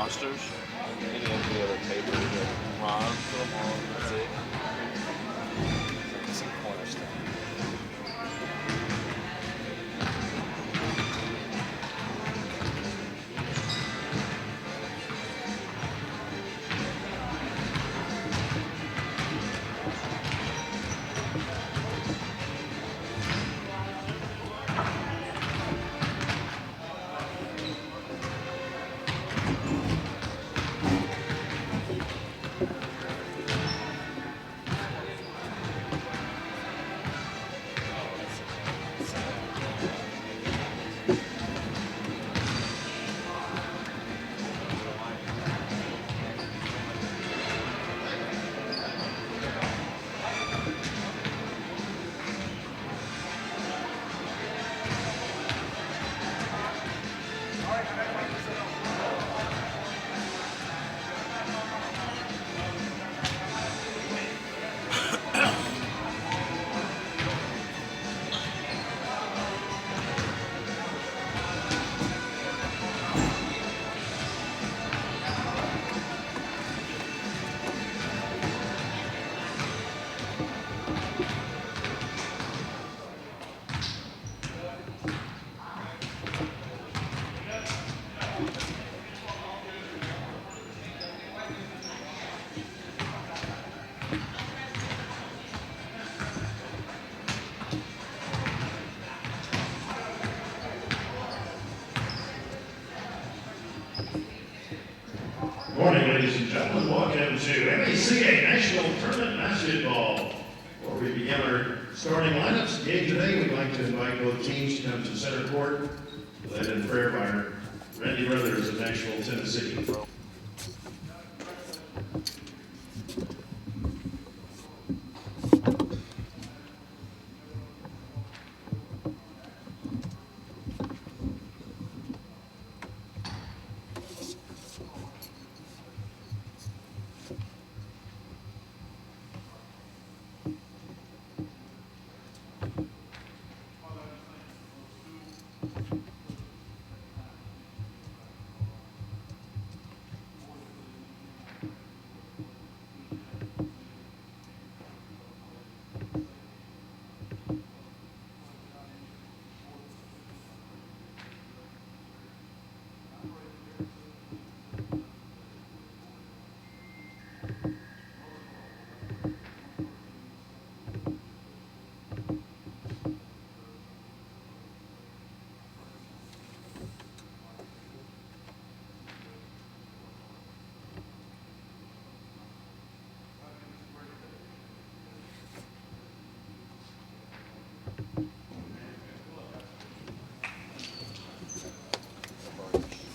rosters. Any of the other papers that Ron put them on. That's it. Some Cornerstone. Morning, ladies and gentlemen. Welcome to NACA National Tournament Basketball. Before we begin our starting lineups game today, we'd like to invite both teams to come to center court, led in prayer by our Randy Brothers of Nashville, Tennessee.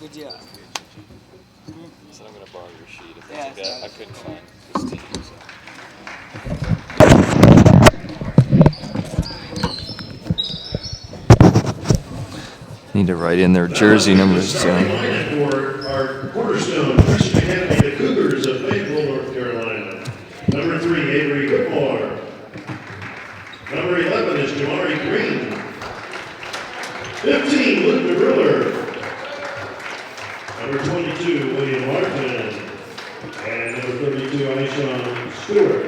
Good job. I said I'm going to borrow your sheet if Yeah, that's okay. I couldn't find this team. So. Need to write in their jersey numbers. Starting lineup for our Cornerstone Christian Academy, the Cougars of Fayetteville, North Carolina. Number 3, Avery Whitmore. Number 11 is Jamari Green. 15, Luke DeRuller. Number 22, William Martin. And number 32, Aishan Stewart.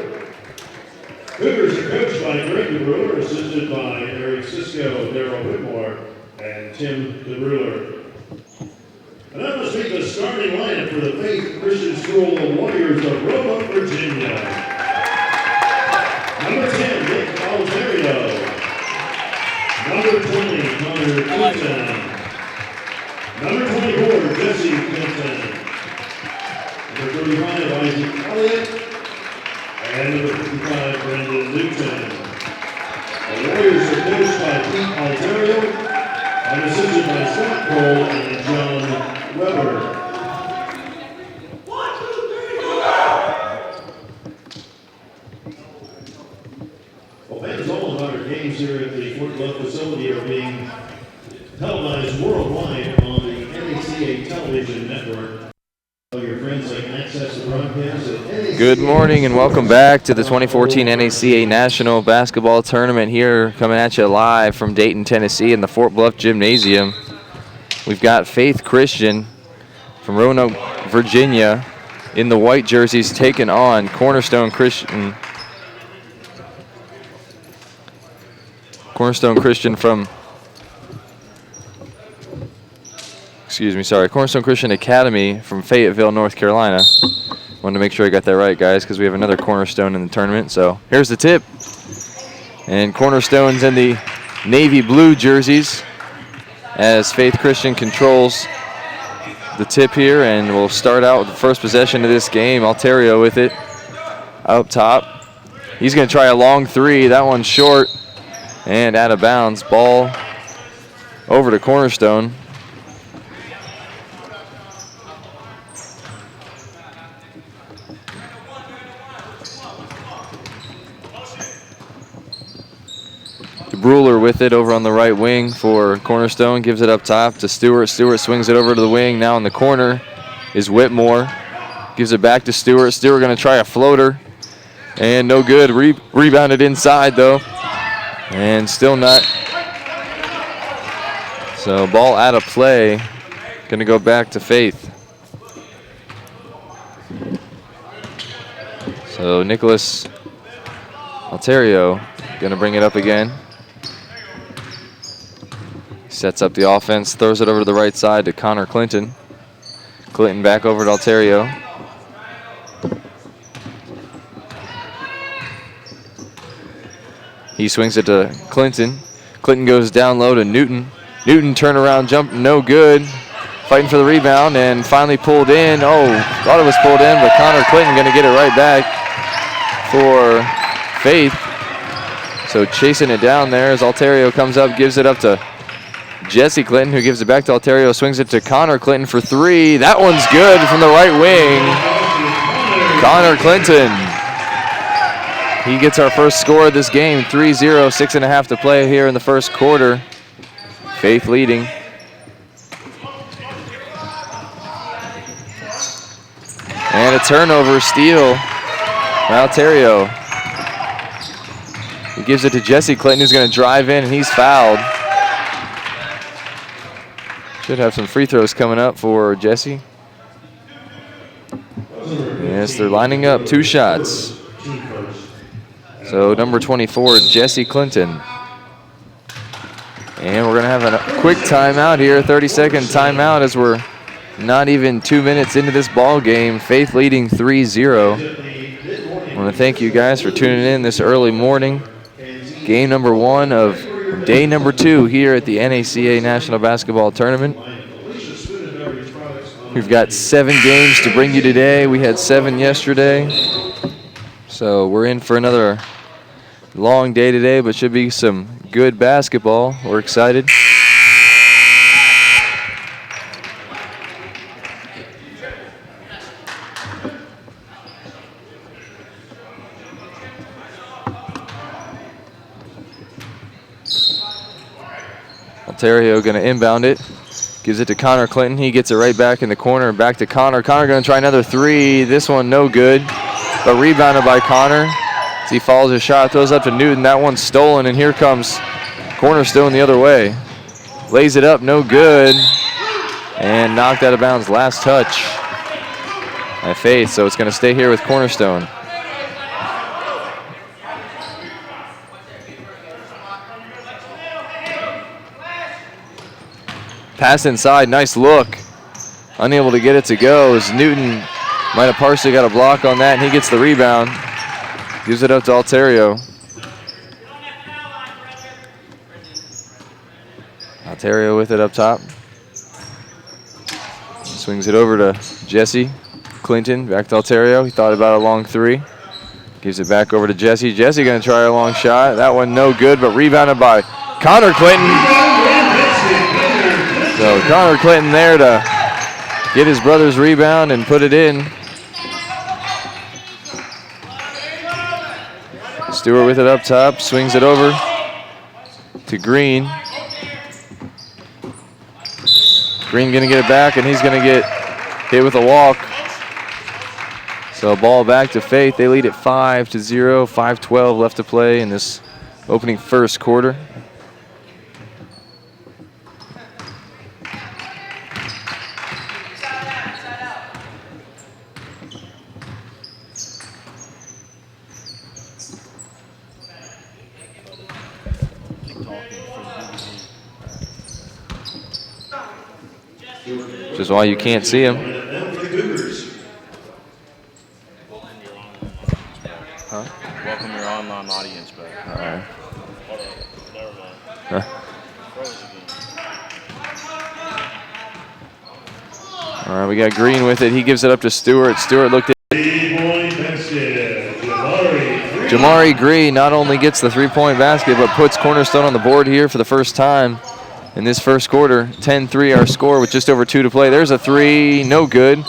Cougars are coached by Greg DeRuller, assisted by Eric Sisko, Darryl Whitmore, and Tim DeRuller. And that must be the starting lineup for the Faith Christian School Warriors of Roanoke, Virginia. Number 10, Nick Altario. Number 20, Connor Clinton. Number 24, Jesse Clinton. Number 35, Isaac Elliott. And number 55, Brendan Newton. The Warriors are coached by Pete Altario and assisted by Scott Cole and John Weber. Well, fans all of our games here at the Fort Bluff facility are being televised worldwide on the NACA television network. Your friends can access the broadcast at NACA. Good morning and welcome back to the 2014 NACA National Basketball Tournament here, coming at you live from Dayton, Tennessee in the Fort Bluff Gymnasium. We've got Faith Christian from Roanoke, Virginia in the white jerseys taking on Cornerstone Christian. Cornerstone Christian Academy from Fayetteville, North Carolina. Wanted to make sure I got that right, guys, because we have another Cornerstone in the tournament. So here's the tip. And Cornerstone's in the navy blue jerseys as Faith Christian controls the tip here, and we'll start out with the first possession of this game. Alterio with it up top. He's going to try a long three. That one's short and out of bounds. Ball over to Cornerstone. Bruler with it over on the right wing for Cornerstone. Gives it up top to Stewart. Stewart swings it over to the wing. Now in the corner is Whitmore. Gives it back to Stewart. Stewart going to try a floater. And no good. Rebounded inside, though. And still not. So ball out of play. Going to go back to Faith. So Nicholas Alterio going to bring it up again. Sets up the offense, throws it over to the right side to Connor Clinton. Clinton back over to Alterio. He swings it to Clinton. Clinton goes down low to Newton. Newton turnaround jump, no good. Fighting for the rebound and finally pulled in. Oh, thought it was pulled in, but Connor Clinton going to get it right back for Faith. So chasing it down there as Alterio comes up, gives it up to Jesse Clinton, who gives it back to Alterio, swings it to Connor Clinton for three. That one's good from the right wing. Connor Clinton. He gets our first score of this game, 3-0, 6.5 to play here in the first quarter. Faith leading. And a turnover, steal by Alterio. He gives it to Jesse Clinton, who's going to drive in, and he's fouled. Should have some free throws coming up for Jesse. Yes, they're lining up 2 shots. So number 24, Jesse Clinton. And we're going to have a quick timeout here, 30-second timeout as we're not even 2 minutes into this ball game. Faith leading 3-0. I want to thank you guys for tuning in this early morning. Game number 1 of day number 2 here at the NACA National Basketball Tournament. We've got 7 games to bring you today. We had 7 yesterday. So we're in for another long day today, but should be some good basketball. We're excited. Alterio going to inbound it. Gives it to Connor Clinton. He gets it right back in the corner. Back to Connor. Connor going to try another three. This one no good. But rebounded by Connor. As he follows his shot, throws up to Newton. That one's stolen, and here comes Cornerstone the other way. Lays it up, no good. And knocked out of bounds. Last touch by Faith, so it's going to stay here with Cornerstone. Pass inside, nice look. Unable to get it to go as Newton might have partially got a block on that, and he gets the rebound. Gives it up to Alterio. Alterio with it up top. Swings it over to Jesse Clinton, back to Alterio. He thought about a long three. Gives it back over to Jesse. Jesse going to try a long shot. That one no good, but rebounded by Connor Clinton. So Connor Clinton there to get his brother's rebound and put it in. Stewart with it up top, swings it over to Green. Green going to get it back, and he's going to get hit with a walk. So ball back to Faith. They lead at 5-0, 5:12 left to play in this opening first quarter. which is why you can't see him. Huh? Welcome your online audience back. All right. Hold on. Never mind. Huh. Froze again. All right, we got Green with it. He gives it up to Stewart. Stewart looked at Jamari Green not only gets the three-point basket, but puts Cornerstone on the board here for the first time in this first quarter. 10-3 our score with just over 2 to play. There's a three, no good.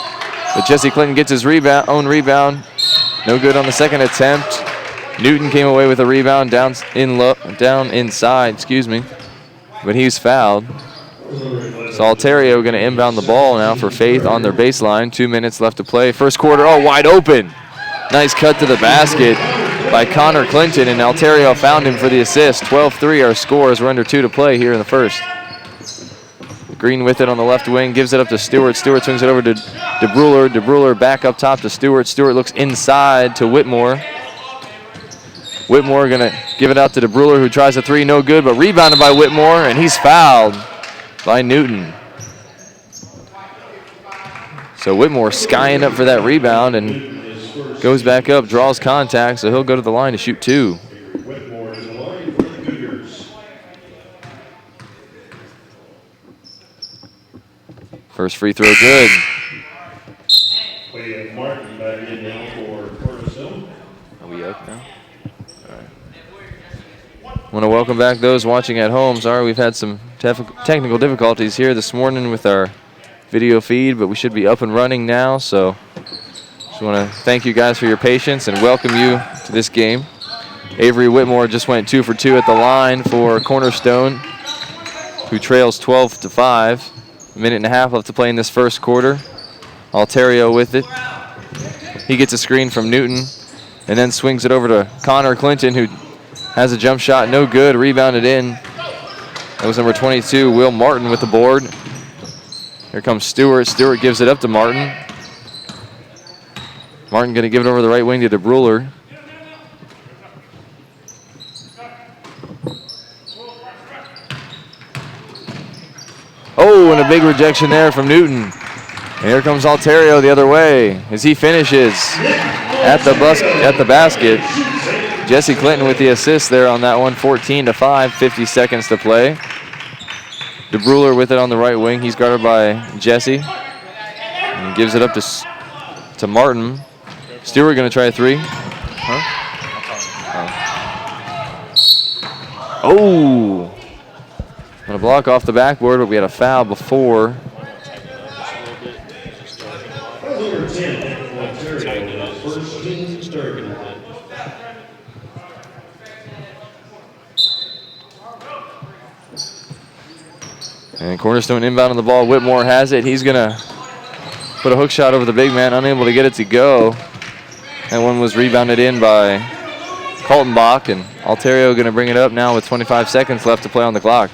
But Jesse Clinton gets his own rebound. No good on the second attempt. Newton came away with a rebound down inside, but he's fouled. So Altario going to inbound the ball now for Faith on their baseline. 2 minutes left to play. First quarter, wide open. Nice cut to the basket by Connor Clinton, and Altario found him for the assist. 12-3 our score as we're under 2 to play here in the first. Green with it on the left wing, gives it up to Stewart. Stewart swings it over to DeBruler. DeBruler back up top to Stewart. Stewart looks inside to Whitmore. Whitmore going to give it out to DeBruler, who tries a three, no good, but rebounded by Whitmore, and he's fouled by Newton. So Whitmore skying up for that rebound and goes back up, draws contact, so he'll go to the line to shoot 2. First free throw good. We have Martin back in now for Cornerstone. Are we up now? All right. Want to welcome back those watching at home. Sorry, we've had some technical difficulties here this morning with our video feed, but we should be up and running now. So just want to thank you guys for your patience and welcome you to this game. Avery Whitmore just went 2 for 2 at the line for Cornerstone, who trails 12-5. A minute and a half left to play in this first quarter. Altario with it. He gets a screen from Newton and then swings it over to Connor Clinton, who has a jump shot, no good, rebounded in. That was number 22, Will Martin with the board. Here comes Stewart. Stewart gives it up to Martin. Martin going to give it over the right wing to DeBruler. Oh, and a big rejection there from Newton. And here comes Altario the other way as he finishes at the basket. Jesse Clinton with the assist there on that one, 14-5, 50 seconds to play. DeBruler with it on the right wing. He's guarded by Jesse. And gives it up to Martin. Stewart going to try a three. Oh. Going to block off the backboard, but we had a foul before. And Cornerstone inbound on the ball. Whitmore has it. He's going to put a hook shot over the big man, unable to get it to go. That one was rebounded in by Kaltenbach, and Altario going to bring it up now with 25 seconds left to play on the clock.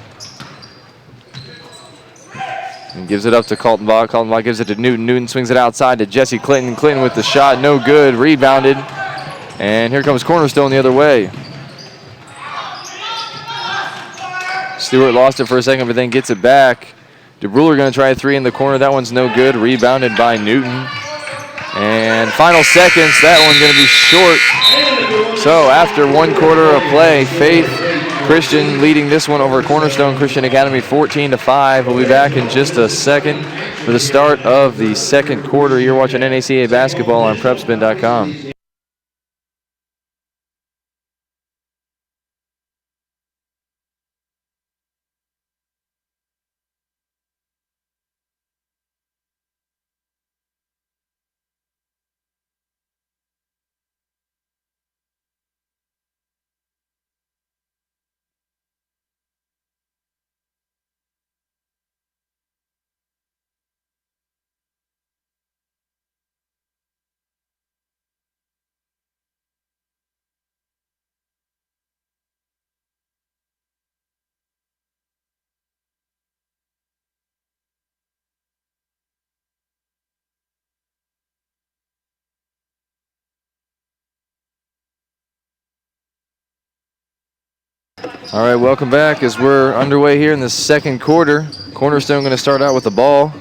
And gives it up to Kaltenbach. Kaltenbach gives it to Newton. Newton swings it outside to Jesse Clinton. Clinton with the shot, no good, rebounded. And here comes Cornerstone the other way. Stewart lost it for a second, but then gets it back. DeBruler going to try a three in the corner. That one's no good, rebounded by Newton. And final seconds, that one's going to be short. So after 1 quarter of play, Faith Christian leading this one over Cornerstone Christian Academy 14-5. We'll be back in just a second for the start of the second quarter. You're watching NACA basketball on PrepSpin.com. All right, welcome back as we're underway here in the second quarter. Cornerstone going to start out with the ball.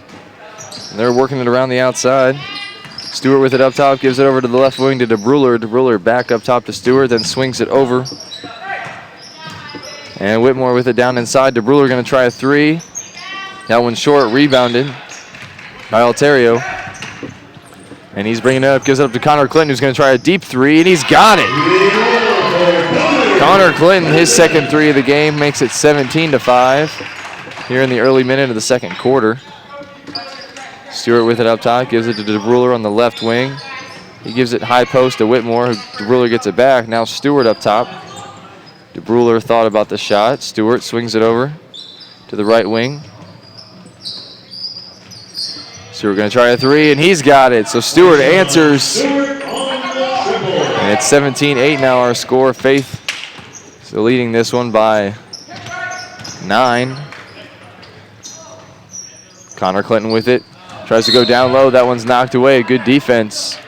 And they're working it around the outside. Stewart with it up top, gives it over to the left wing to DeBruler. DeBruler back up top to Stewart, then swings it over. And Whitmore with it down inside. DeBruler going to try a three. That one's short, rebounded by Alterio. And he's bringing it up, gives it up to Connor Clinton, who's going to try a deep three, and he's got it. Connor Clinton, his second three of the game, makes it 17-5 here in the early minute of the second quarter. Stewart with it up top, gives it to DeBruler on the left wing. He gives it high post to Whitmore. DeBruler gets it back. Now Stewart up top. DeBruler thought about the shot. Stewart swings it over to the right wing. Stewart going to try a three, and he's got it. So Stewart answers. And it's 17-8 now our score. Faith still leading this one by 9. Connor Clinton with it. Tries to go down low. That one's knocked away. Good defense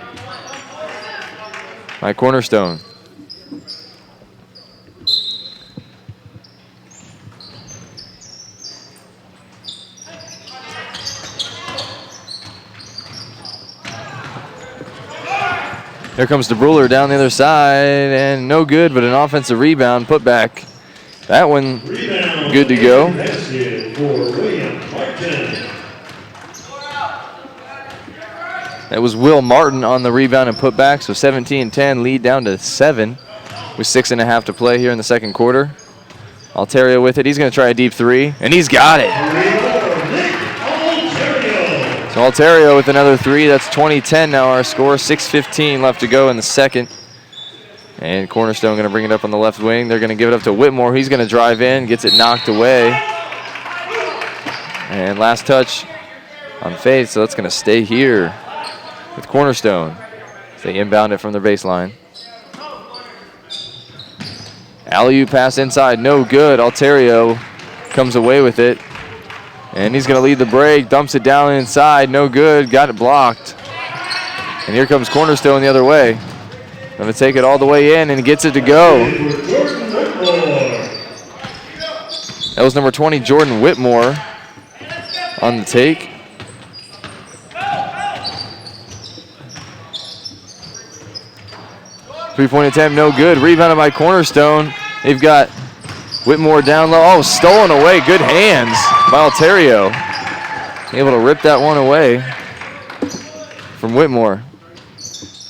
by Cornerstone. Here comes DeBruler down the other side, and no good, but an offensive rebound, put back. That one good to go. That was Will Martin on the rebound and put back, so 17-10, lead down to 7 with 6.5 to play here in the second quarter. Alterio with it. He's going to try a deep three, and he's got it. So Alterio with another three. That's 20-10 now our score. 6:15 left to go in the second. And Cornerstone going to bring it up on the left wing. They're going to give it up to Whitmore. He's going to drive in, gets it knocked away. And last touch on Faith, so that's going to stay here with Cornerstone. They inbound it from their baseline. Alley-oop pass inside, no good. Alterio comes away with it. And he's going to lead the break, dumps it down inside, no good, got it blocked. And here comes Cornerstone the other way. Going to take it all the way in and gets it to go. That was number 20, Jordan Whitmore, on the take. Three-point attempt, no good. Rebounded by Cornerstone. They've got Whitmore down low. Oh, stolen away. Good hands by Alterio. Able to rip that one away from Whitmore.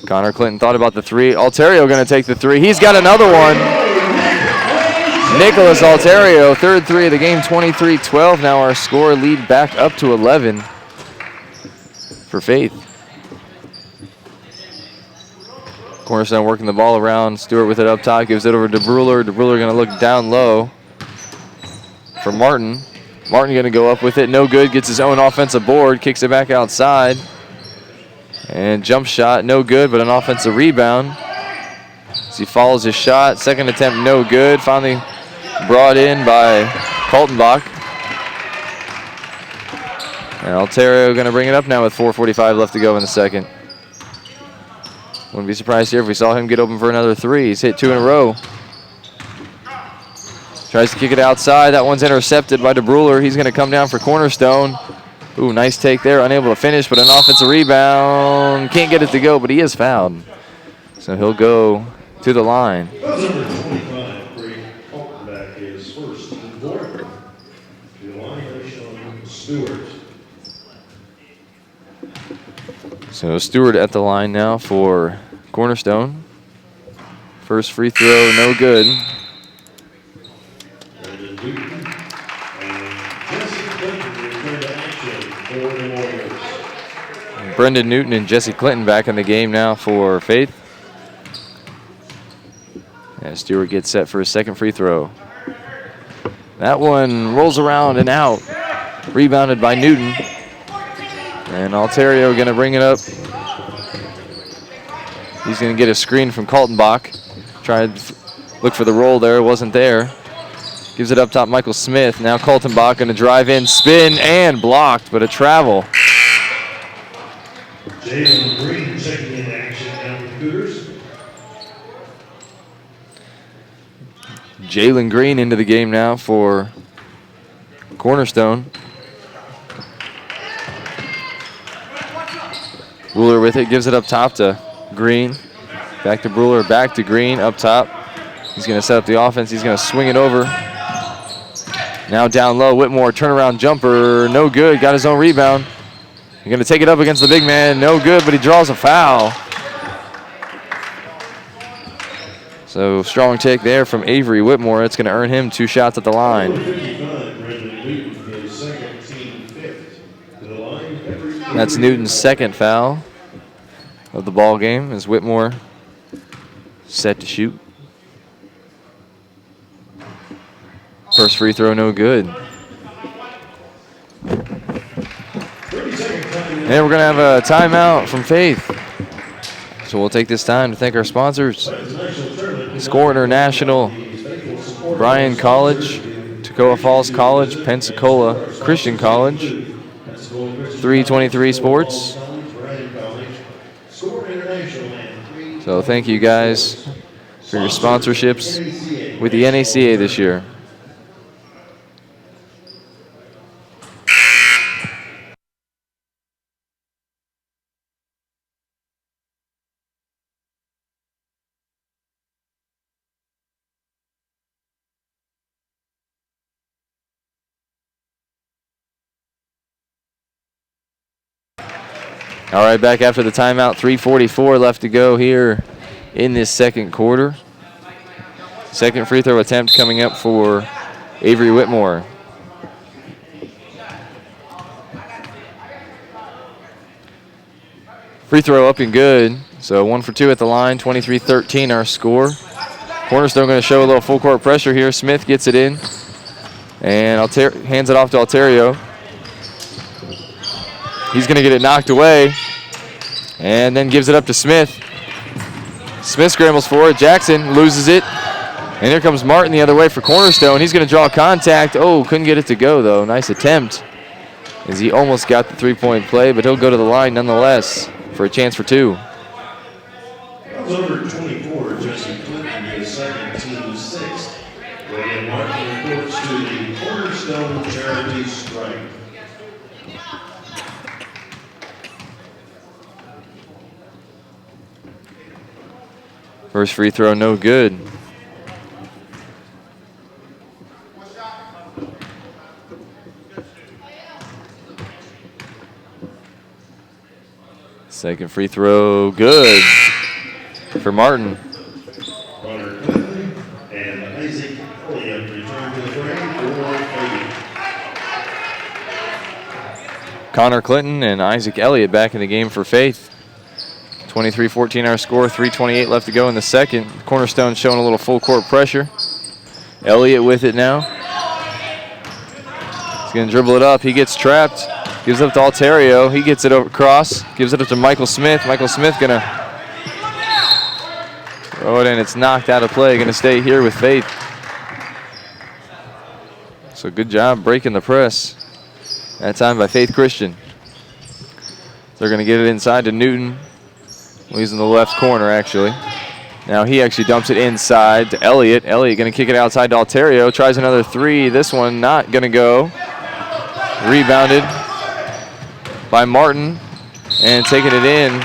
Connor Clinton thought about the three. Alterio going to take the three. He's got another one. Nicholas Alterio, third three of the game, 23-12. Now our score, lead back up to 11 for Faith. Cornerstone working the ball around. Stewart with it up top, gives it over to DeBruler. DeBruler going to look down low for Martin. Martin going to go up with it, no good, gets his own offensive board, kicks it back outside. And jump shot, no good, but an offensive rebound. As he follows his shot, second attempt, no good. Finally brought in by Kaltenbach. And Alterio going to bring it up now with 4:45 left to go in the second. Wouldn't be surprised here if we saw him get open for another three. He's hit 2 in a row. Tries to kick it outside. That one's intercepted by DeBruler. He's going to come down for Cornerstone. Ooh, nice take there. Unable to finish, but an offensive rebound. Can't get it to go, but he is fouled. So he'll go to the line. Number 25, Greg Kaltenbach is first in Florida. To the line, Sean Stewart. So Stewart at the line now for Cornerstone. First free throw, no good. Brendan Newton and Jesse Clinton back in the game now for Faith. And Stewart gets set for his second free throw. That one rolls around and out. Rebounded by Newton. And Alterio going to bring it up. He's going to get a screen from Kaltenbach. Tried to look for the roll there, wasn't there. Gives it up top, Michael Smith. Now Kaltenbach going to drive in, spin, and blocked, but a travel. Jalen Green checking in action now with Cougars. Jalen Green into the game now for Cornerstone. Ruler with it, gives it up top to Green. Back to Brewer, back to Green, up top. He's going to set up the offense. He's going to swing it over. Now down low, Whitmore, turnaround jumper, no good. Got his own rebound. He's going to take it up against the big man, no good, but he draws a foul. So strong take there from Avery Whitmore. It's going to earn him 2 shots at the line. That's Newton's second foul of the ball game as Whitmore set to shoot. First free throw, no good. And we're going to have a timeout from Faith. So we'll take this time to thank our sponsors. Score International, Bryan College, Toccoa Falls College, Pensacola Christian College, 323 Sports. So thank you guys for your sponsorships with the NACA this year. All right, back after the timeout, 3:44 left to go here in this second quarter. Second free throw attempt coming up for Avery Whitmore. Free throw up and good. So 1 for 2 at the line, 23-13 our score. Cornerstone going to show a little full court pressure here. Smith gets it in and hands it off to Alterio. He's going to get it knocked away and then gives it up to Smith. Smith scrambles for it. Jackson loses it. And here comes Martin the other way for Cornerstone. He's going to draw contact. Oh, couldn't get it to go, though. Nice attempt as he almost got the three-point play, but he'll go to the line nonetheless for a chance for 2. Number 24, Jesse Clinton, is second, team 6th. William Martin reports to the Cornerstone Charity Strike. First free throw, no good. Second free throw, good for Martin. Connor Clinton and Isaac Elliott return to the fray for Faith. Connor Clinton and Isaac Elliott back in the game for Faith. 23-14 our score, 3:28 left to go in the second. Cornerstone showing a little full court pressure. Elliott with it now. He's going to dribble it up. He gets trapped. Gives it up to Alterio. He gets it over across. Gives it up to Michael Smith. Michael Smith going to throw it in. It's knocked out of play. Going to stay here with Faith. So good job breaking the press. That time by Faith Christian. They're going to get it inside to Newton. He's in the left corner, actually. Now he actually dumps it inside to Elliott. Elliott going to kick it outside to Alterio. Tries another 3. This one not going to go. Rebounded by Martin. And taking it in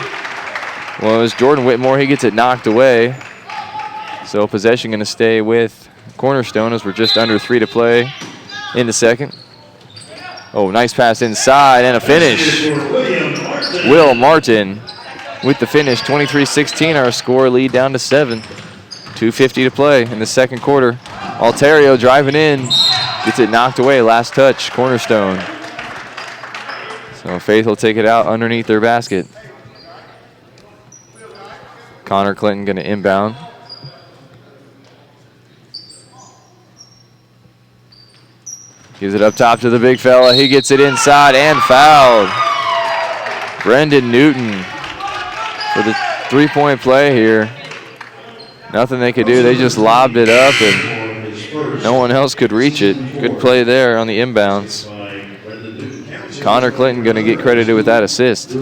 was Jordan Whitmore. He gets it knocked away. So possession going to stay with Cornerstone as we're just under 3 to play in the second. Oh, nice pass inside and a finish. Will Martin with the finish, 23-16 our score, lead down to 7. 2:50 to play in the second quarter. Alterio driving in, gets it knocked away, last touch, Cornerstone. So Faith will take it out underneath their basket. Connor Clinton going to inbound. Gives it up top to the big fella. He gets it inside and fouled. Brendan Newton for the three-point play here. Nothing they could do. They just lobbed it up and no one else could reach it. Good play there on the inbounds. Connor Clinton going to get credited with that assist.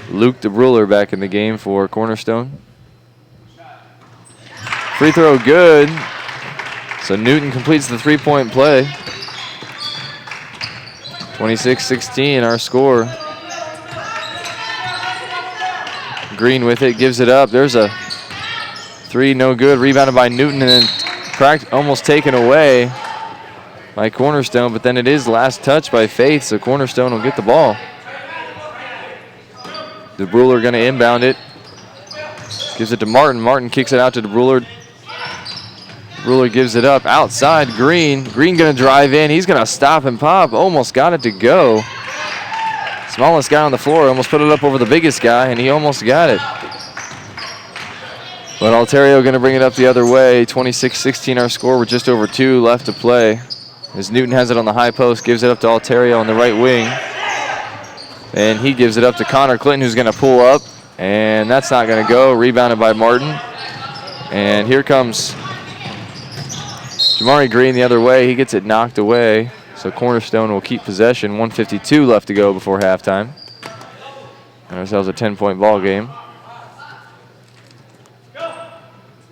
Luke DeBruler back in the game for Cornerstone. Free throw good. So Newton completes the three-point play. 26-16 our score. Green with it, gives it up. There's a three, no good. Rebounded by Newton and then cracked, almost taken away by Cornerstone, but then it is last touch by Faith, so Cornerstone will get the ball. DeBruler going to inbound it. Gives it to Martin. Martin kicks it out to DeBruler. DeBruler gives it up outside. Green. Green going to drive in. He's going to stop and pop. Almost got it to go. Smallest guy on the floor almost put it up over the biggest guy, and he almost got it. But Alterio going to bring it up the other way. 26-16 our score with just over 2 left to play. As Newton has it on the high post, gives it up to Alterio on the right wing. And he gives it up to Connor Clinton, who's going to pull up. And that's not going to go. Rebounded by Martin. And here comes Jamari Green the other way. He gets it knocked away. So Cornerstone will keep possession. 1:52 left to go before halftime. And ourselves a 10-point ball game.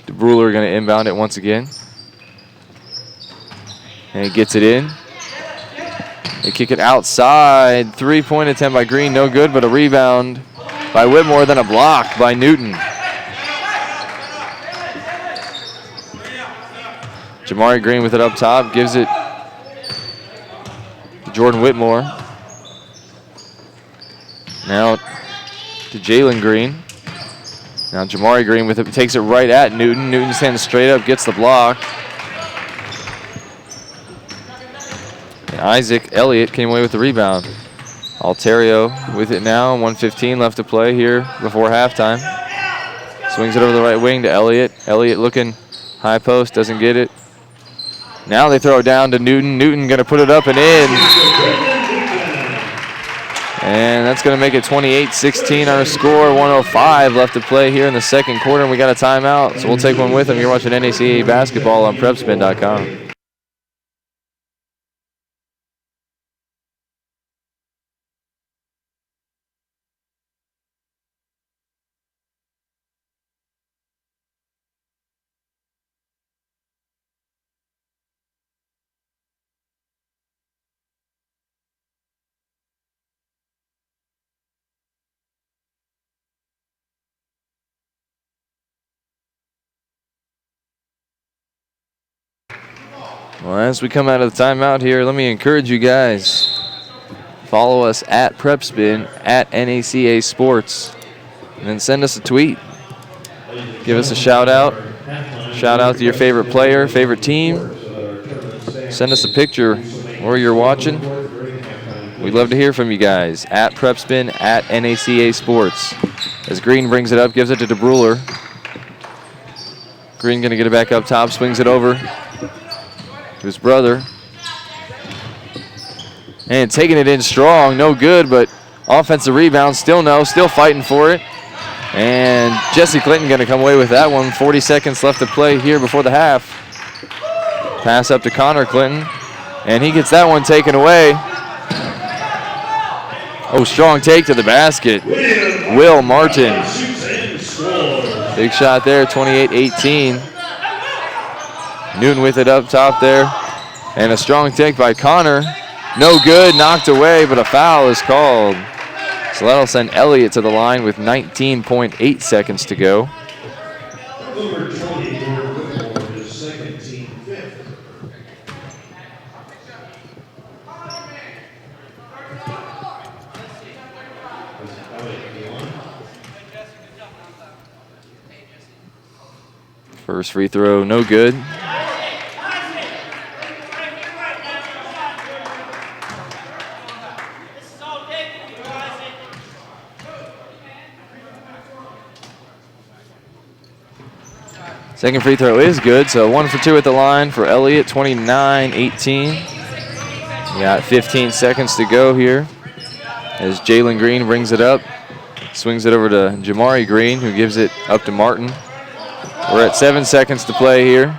DeBruler going to inbound it once again. And he gets it in. They kick it outside. 3-point attempt by Green, no good, but a rebound by Whitmore, then a block by Newton. Jamari Green with it up top, gives it to Jordan Whitmore. Now to Jalen Green. Now Jamari Green with it, takes it right at Newton. Newton stands straight up, gets the block. And Isaac Elliott came away with the rebound. Alterio with it now, 1:15 left to play here before halftime. Swings it over the right wing to Elliott. Elliott looking high post, doesn't get it. Now they throw it down to Newton. Newton gonna put it up and in. And that's gonna make it 28-16 our score, 1:05 left to play here in the second quarter, and we got a timeout, so we'll take one with them. You're watching NACA basketball on PrepSpin.com. Well, as we come out of the timeout here, let me encourage you guys. Follow us at PrepSpin, at NACA Sports, and then send us a tweet. Give us a shout out. Shout out to your favorite player, favorite team. Send us a picture where you're watching. We'd love to hear from you guys. At PrepSpin, at NACA Sports. As Green brings it up, gives it to DeBruler. Green going to get it back up top, swings it over to his brother. And taking it in strong, no good, but offensive rebound, still no, still fighting for it. And Jesse Clinton going to come away with that one. 40 seconds left to play here before the half. Pass up to Connor Clinton, and he gets that one taken away. Oh, strong take to the basket. Will Martin. Big shot there, 28-18. Newton with it up top there. And a strong take by Connor. No good, knocked away, but a foul is called. So that'll send Elliott to the line with 19.8 seconds to go. Number 20, Jordan Whitmore, his second team fifth. First free throw, no good. Second free throw is good, so 1 for 2 at the line for Elliott, 29-18. We got 15 seconds to go here as Jalen Green brings it up. Swings it over to Jamari Green, who gives it up to Martin. We're at 7 seconds to play here.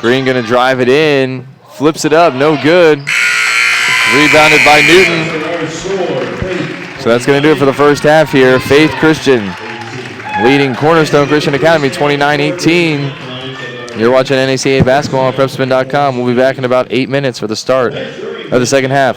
Green gonna drive it in, flips it up, no good. Rebounded by Newton. So that's gonna do it for the first half here. Faith Christian leading Cornerstone Christian Academy 29-18. You're watching NACA basketball on PrepSpin.com. We'll be back in about 8 minutes for the start of the second half.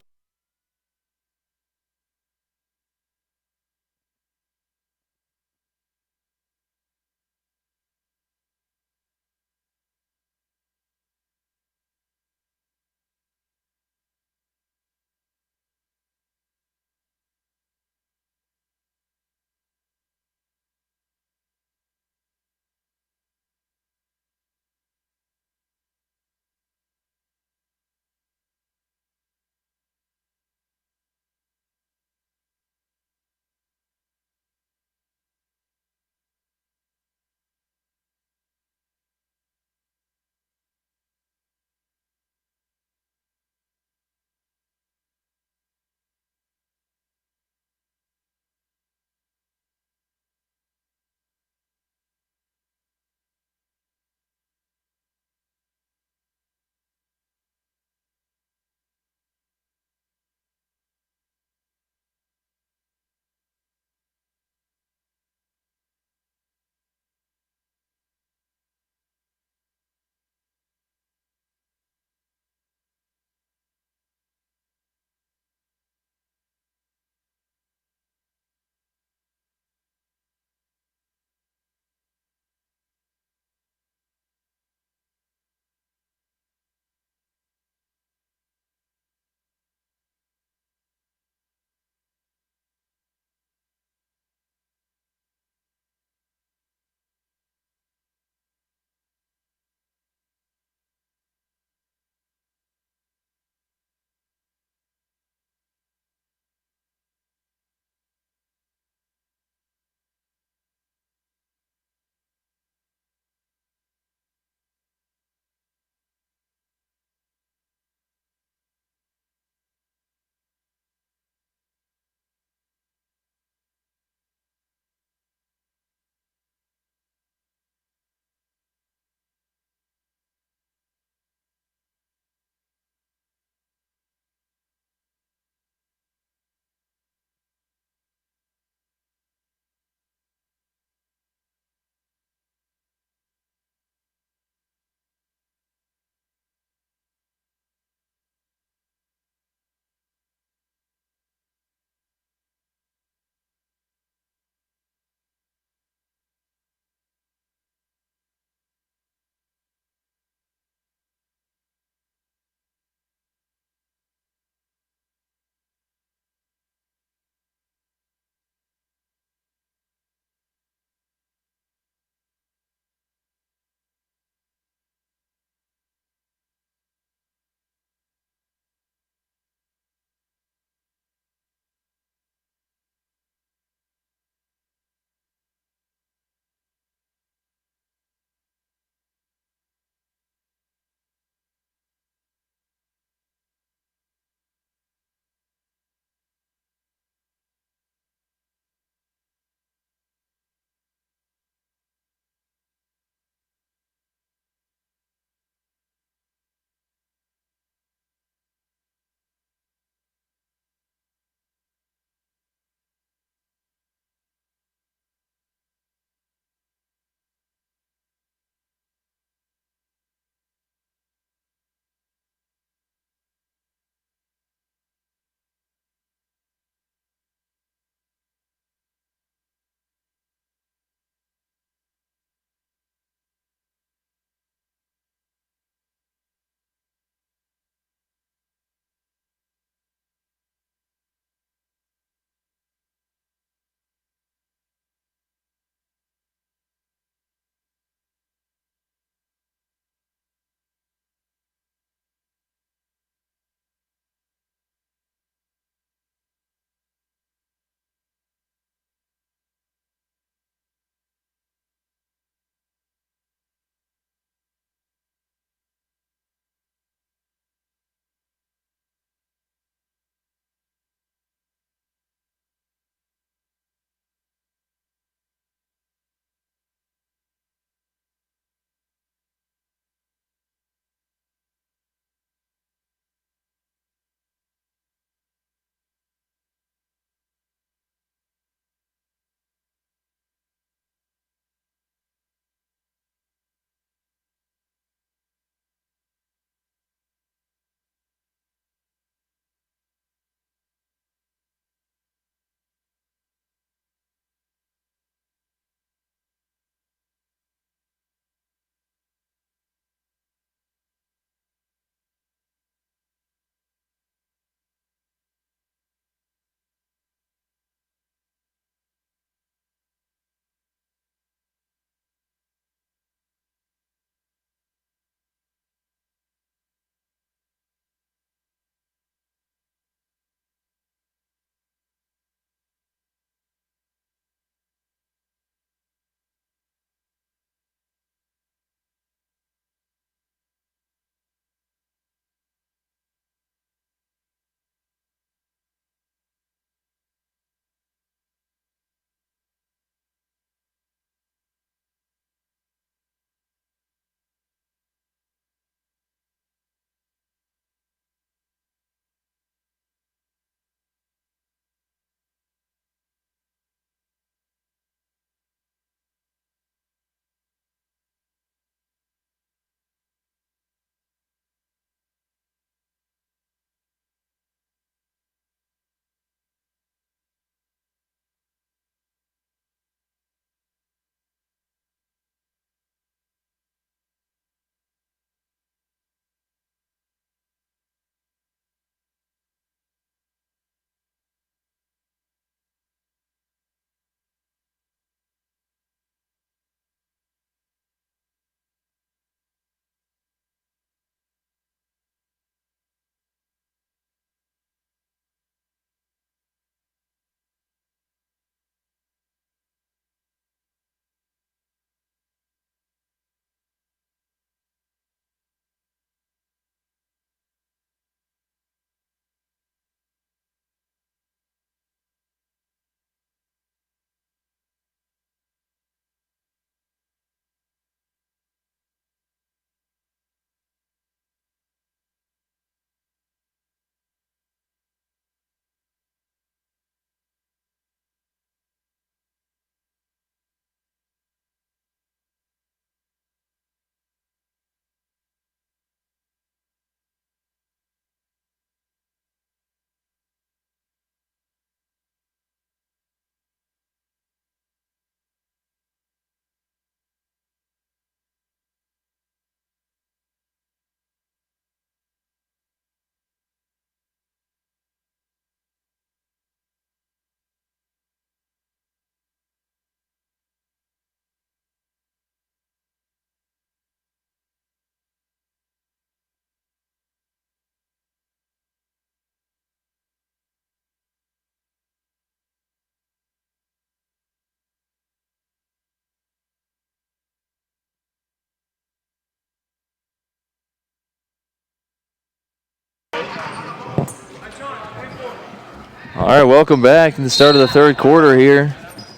All right, welcome back to the start of the third quarter here.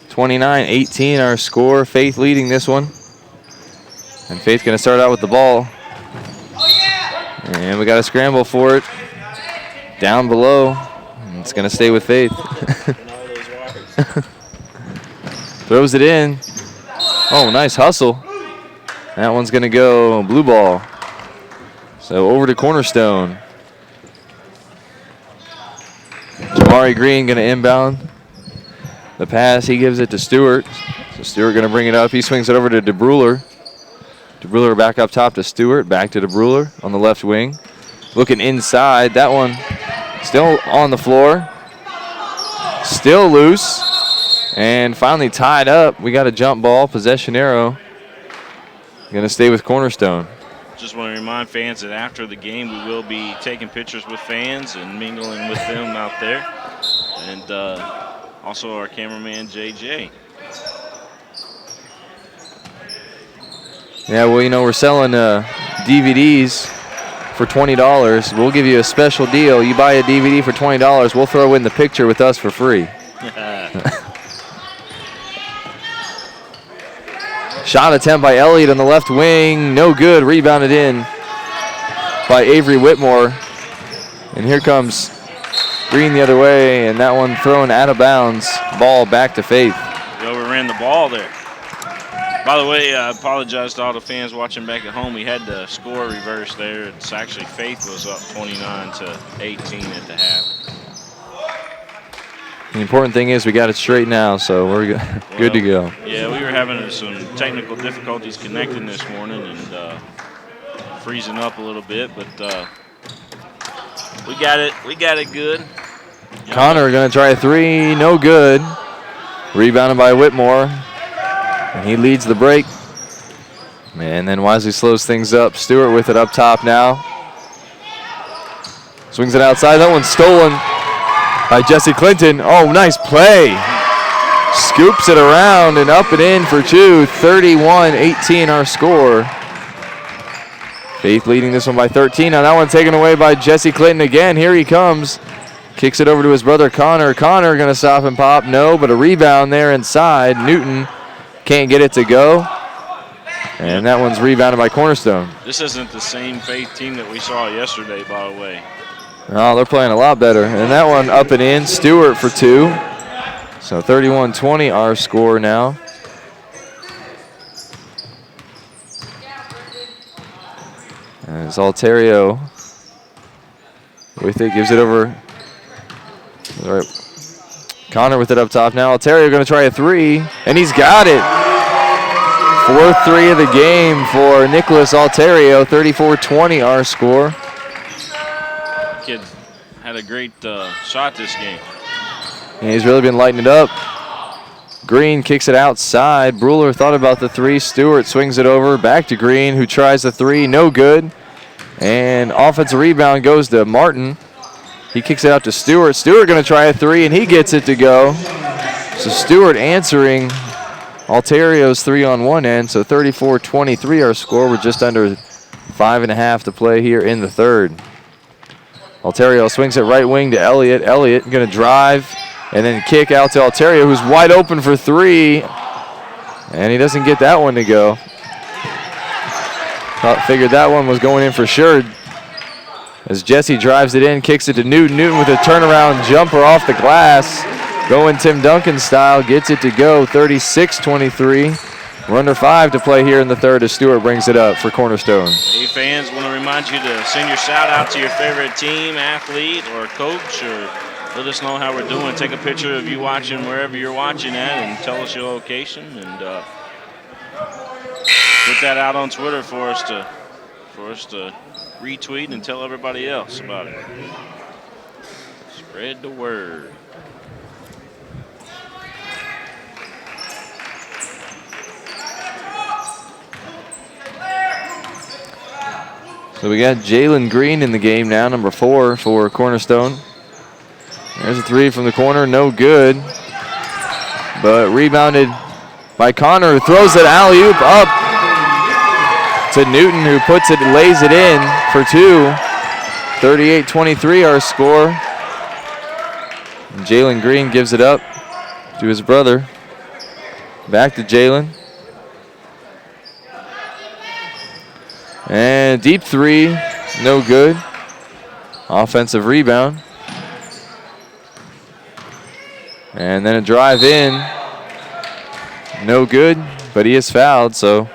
29-18 our score. Faith leading this one. And Faith going to start out with the ball. And we got a scramble for it. Down below. And it's going to stay with Faith. Throws it in. Oh, nice hustle. That one's going to go blue ball. So over to Cornerstone. Jamari Green going to inbound the pass. He gives it to Stewart. So Stewart going to bring it up. He swings it over to DeBruler. DeBruler back up top to Stewart. Back to DeBruler on the left wing. Looking inside. That one still on the floor. Still loose. And finally tied up. We got a jump ball. Possession arrow. Going to stay with Cornerstone. Just want to remind fans that after the game we will be taking pictures with fans and mingling with them out there. And also our cameraman JJ. Yeah, well, you know, we're selling DVDs for $20. We'll give you a special deal. You buy a DVD for $20, we'll throw in the picture with us for free. Shot attempt by Elliott on the left wing. No good. Rebounded in by Avery Whitmore. And here comes Green the other way, and that one thrown out of bounds. Ball back to Faith. We overran the ball there. By the way, I apologize to all the fans watching back at home. We had the score reversed there. It's actually Faith was up 29-18 at the half. The important thing is we got it straight now, so we're good to go. Yeah, we were having some technical difficulties connecting this morning and freezing up a little bit, but we got it. We got it good. Connor going to try a three, no good. Rebounded by Whitmore, and he leads the break. And then Wisely slows things up. Stewart with it up top now. Swings it outside. That one's stolen by Jesse Clinton. Oh, nice play. Scoops it around and up and in for two. 31-18 our score. Faith leading this one by 13. Now that one taken away by Jesse Clinton again. Here he comes. Kicks it over to his brother Connor. Connor going to stop and pop. No, but a rebound there inside. Newton can't get it to go. And that one's rebounded by Cornerstone. This isn't the same Faith team that we saw yesterday, by the way. Oh, they're playing a lot better. And that one up and in. Stewart for two. So 31-20 our score now. As Alterio with it, gives it over. All right. Connor with it up top now. Alterio going to try a three, and he's got it. Fourth three of the game for Nicholas Alterio. 34-20 our score. Kid had a great shot this game. And he's really been lighting it up. Green kicks it outside. Bruler thought about the three. Stewart swings it over. Back to Green, who tries the three. No good. And offensive rebound goes to Martin. He kicks it out to Stewart. Stewart going to try a three, and he gets it to go. So Stewart answering Alterio's three on one end. So 34-23 our score. We're just under 5.5 to play here in the third. Alterio swings it right wing to Elliott. Elliott going to drive and then kick out to Alterio, who's wide open for three. And he doesn't get that one to go. Figured that one was going in for sure. As Jesse drives it in, kicks it to Newton. Newton with a turnaround jumper off the glass. Going Tim Duncan style, gets it to go. 36-23. We're under 5 to play here in the third as Stewart brings it up for Cornerstone. Hey fans, want to remind you to send your shout out to your favorite team, athlete, or coach, or let us know how we're doing. Take a picture of you watching wherever you're watching at and tell us your location, and put that out on Twitter for us to retweet and tell everybody else about it. Spread the word. So we got Jalen Green in the game now, number 4 for Cornerstone. There's a three from the corner, no good. But rebounded by Connor, who throws it alley-oop up to Newton, who puts it, lays it in for two. 38-23 our score. And Jalen Green gives it up to his brother. Back to Jalen. And deep three, no good. Offensive rebound. And then a drive in, no good, but he is fouled, so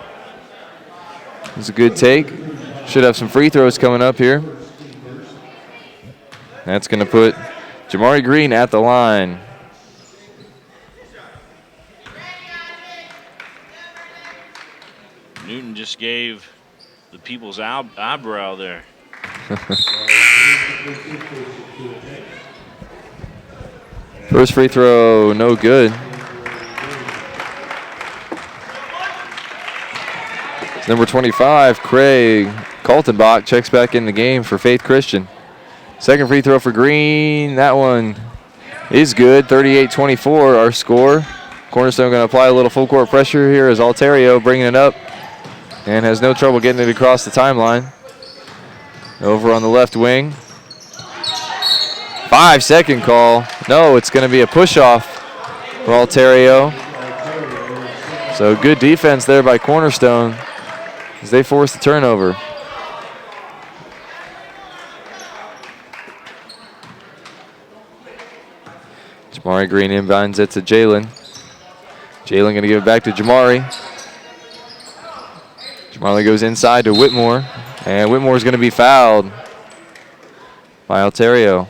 it's a good take. Should have some free throws coming up here. That's going to put Jamari Green at the line. Newton just gave the people's eyebrow there. First free throw, no good. Number 25, Craig Kaltenbach, checks back in the game for Faith Christian. Second free throw for Green. That one is good. 38-24, our score. Cornerstone going to apply a little full court pressure here as Alterio bringing it up and has no trouble getting it across the timeline. Over on the left wing. 5-second call. No, it's going to be a push-off for Alterio. So good defense there by Cornerstone as they force the turnover. Jamari Green inbounds it to Jalen. Jalen going to give it back to Jamari. Jamari goes inside to Whitmore, and Whitmore's going to be fouled by Alterio.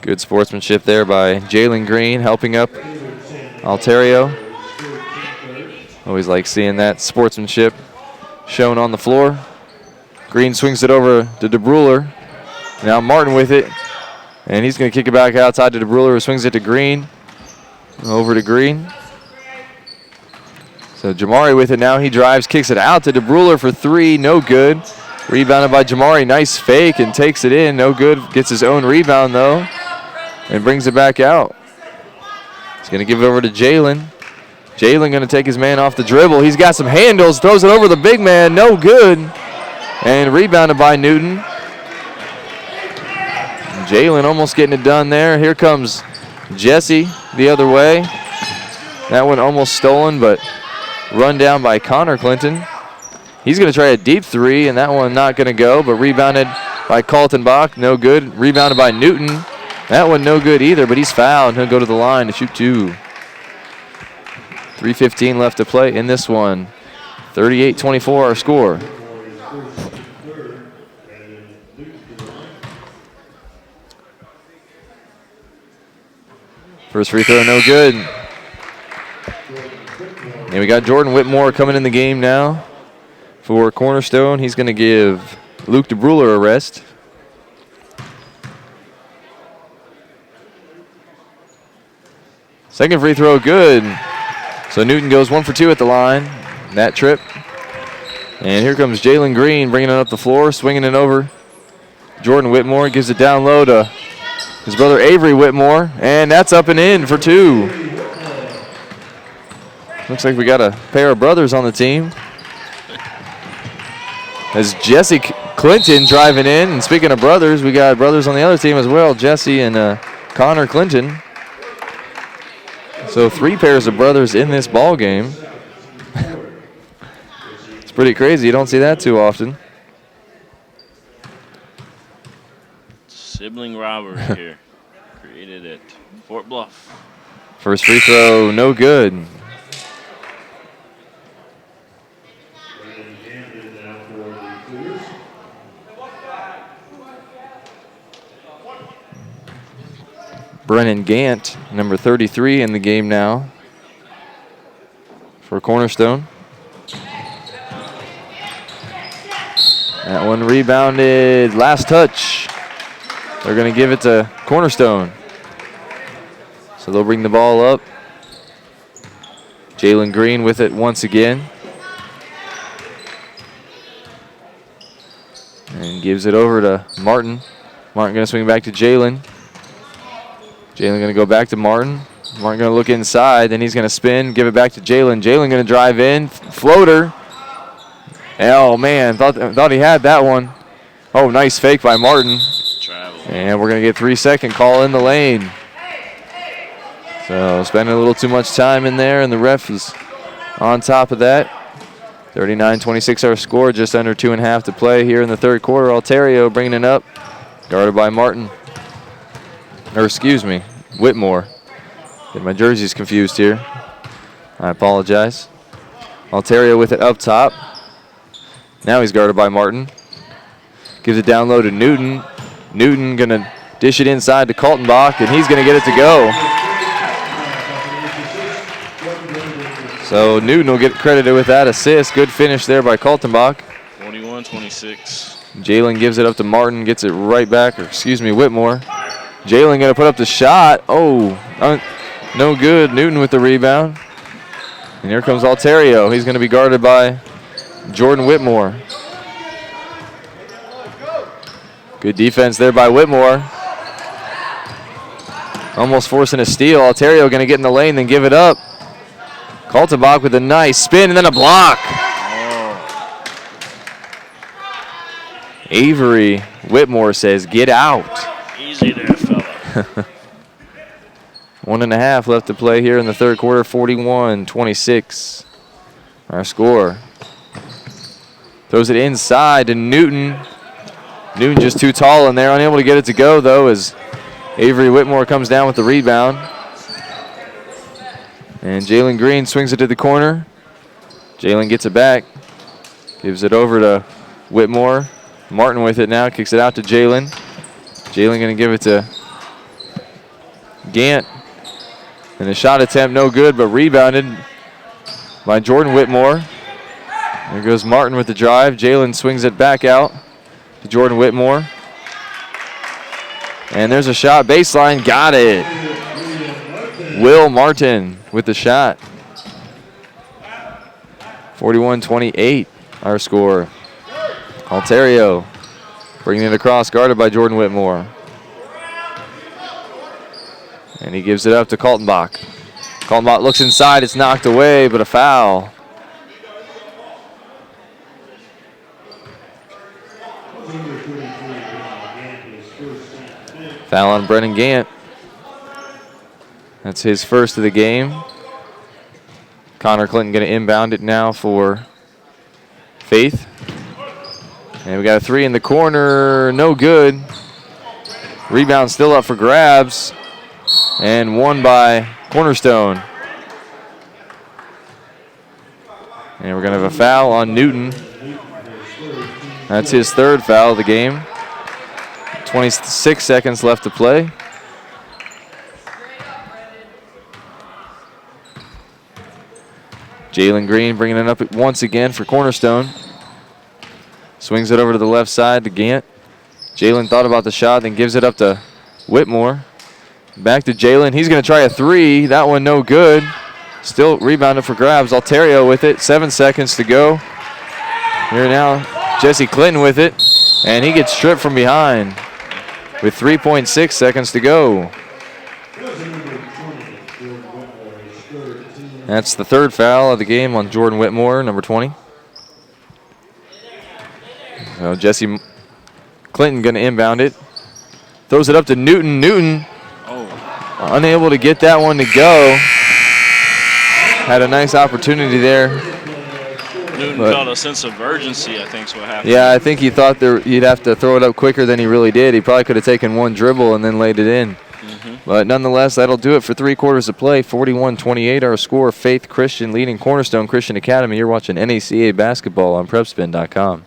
Good sportsmanship there by Jalen Green, helping up Alterio. Always like seeing that sportsmanship shown on the floor. Green swings it over to DeBruler. Now Martin with it, and he's going to kick it back outside to DeBruler, who swings it to Green. Over to Green. So Jamari with it now. He drives, kicks it out to DeBruler for three. No good. Rebounded by Jamari. Nice fake and takes it in. No good. Gets his own rebound, though, and brings it back out. He's going to give it over to Jalen. Jalen going to take his man off the dribble. He's got some handles. Throws it over the big man. No good. And rebounded by Newton. Jalen almost getting it done there. Here comes Jesse the other way. That one almost stolen, but run down by Connor Clinton. He's going to try a deep three, and that one not going to go, but rebounded by Kaltenbach. No good. Rebounded by Newton. That one no good either, but he's fouled. He'll go to the line to shoot two. 3:15 left to play in this one. 38-24 our score. First free throw, no good. And we got Jordan Whitmore coming in the game now for Cornerstone. He's going to give Luke DeBruler a rest. Second free throw, good. So Newton goes 1 for 2 at the line that trip. And here comes Jalen Green bringing it up the floor, swinging it over. Jordan Whitmore gives it down low to his brother Avery Whitmore, and that's up and in for two. Looks like we got a pair of brothers on the team. As Jesse Clinton driving in, and speaking of brothers, we got brothers on the other team as well, Jesse and Connor Clinton. So 3 pairs of brothers in this ball game. It's pretty crazy. You don't see that too often. Sibling rivalry here. Created at Fort Bluff. First free throw, no good. Brennan Gant, number 33 in the game now for Cornerstone. That one rebounded, last touch. They're going to give it to Cornerstone. So they'll bring the ball up. Jalen Green with it once again. And gives it over to Martin. Martin going to swing back to Jalen. Jalen going to go back to Martin. Martin going to look inside, then he's going to spin, give it back to Jalen. Jalen going to drive in, floater. Oh, man, thought he had that one. Oh, nice fake by Martin. Travel. And we're going to get 3-second call in the lane. So spending a little too much time in there, and the ref is on top of that. 39-26 our score, just under 2.5 to play here in the third quarter. Alterio bringing it up, guarded by Martin. Or excuse me, Whitmore. Get my jerseys confused here. I apologize. Alterio with it up top. Now he's guarded by Martin. Gives it down low to Newton. Newton gonna dish it inside to Kaltenbach, and he's gonna get it to go. So Newton will get credited with that assist. Good finish there by Kaltenbach. 41-26. Jalen gives it up to Martin, gets it right back, or excuse me, Whitmore. Jalen gonna put up the shot. Oh, no good. Newton with the rebound. And here comes Alterio. He's gonna be guarded by Jordan Whitmore. Good defense there by Whitmore. Almost forcing a steal. Alterio gonna get in the lane, then give it up. Kaltenbach with a nice spin and then a block. Oh. Avery Whitmore says, get out. Easy there, fella. 1.5 left to play here in the third quarter, 41-26. Our score. Throws it inside to Newton. Newton just too tall in there, unable to get it to go though as Avery Whitmore comes down with the rebound. And Jalen Green swings it to the corner. Jalen gets it back. Gives it over to Whitmore. Martin with it now, kicks it out to Jalen. Jalen gonna give it to Gant. And the shot attempt no good, but rebounded by Jordan Whitmore. There goes Martin with the drive. Jalen swings it back out to Jordan Whitmore. And there's a shot, baseline, got it. Will Martin with the shot. 41-28, our score. Alterio bringing it across, guarded by Jordan Whitmore. And he gives it up to Kaltenbach. Kaltenbach looks inside, it's knocked away, but a foul. Foul on Brennan Gant. That's his first of the game. Connor Clinton going to inbound it now for Faith. And we got a three in the corner, no good. Rebound still up for grabs. And won by Cornerstone. And we're going to have a foul on Newton. That's his third foul of the game. 26 seconds left to play. Jalen Green bringing it up once again for Cornerstone. Swings it over to the left side to Gant. Jalen thought about the shot, then gives it up to Whitmore. Back to Jalen. He's going to try a three. That one no good. Still rebounded for grabs. Alterio with it. 7 seconds to go. Here now, Jesse Clinton with it. And he gets stripped from behind with 3.6 seconds to go. That's the third foul of the game on Jordan Whitmore, number 20. So Jesse Clinton going to inbound it. Throws it up to Newton. Newton unable to get that one to go. Had a nice opportunity there. Newton felt a sense of urgency, I think is what happened. Yeah, I think he thought he'd have to throw it up quicker than he really did. He probably could have taken one dribble and then laid it in. But nonetheless, that'll do it for 3 quarters of play. 41-28 our score. Faith Christian leading Cornerstone Christian Academy. You're watching NACA basketball on PrepSpin.com.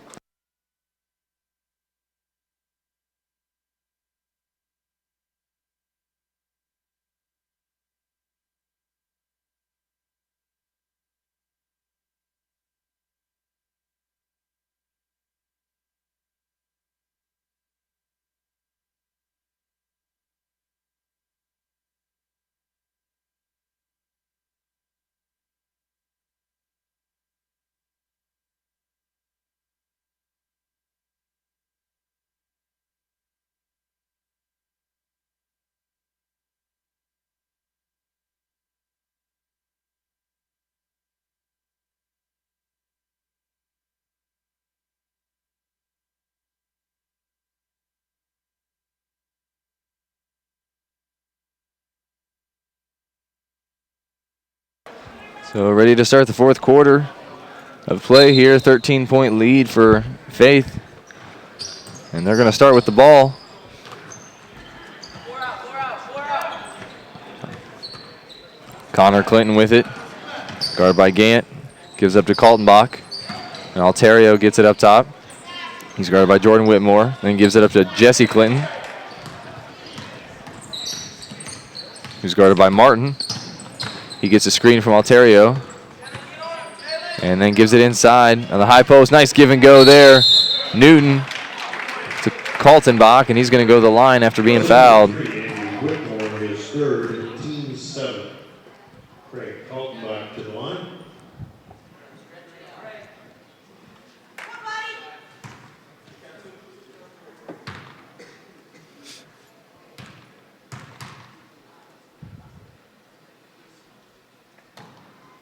So ready to start the fourth quarter of play here. 13-point lead for Faith. And they're going to start with the ball. Connor Clinton with it. Guarded by Gant. Gives up to Kaltenbach. And Alterio gets it up top. He's guarded by Jordan Whitmore. Then gives it up to Jesse Clinton, who's guarded by Martin. He gets a screen from Alterio. And then gives it inside on the high post. Nice give and go there. Newton to Kaltenbach, and he's going to go to the line after being fouled. Whitmore is third, team 7. Craig Kaltenbach to the line.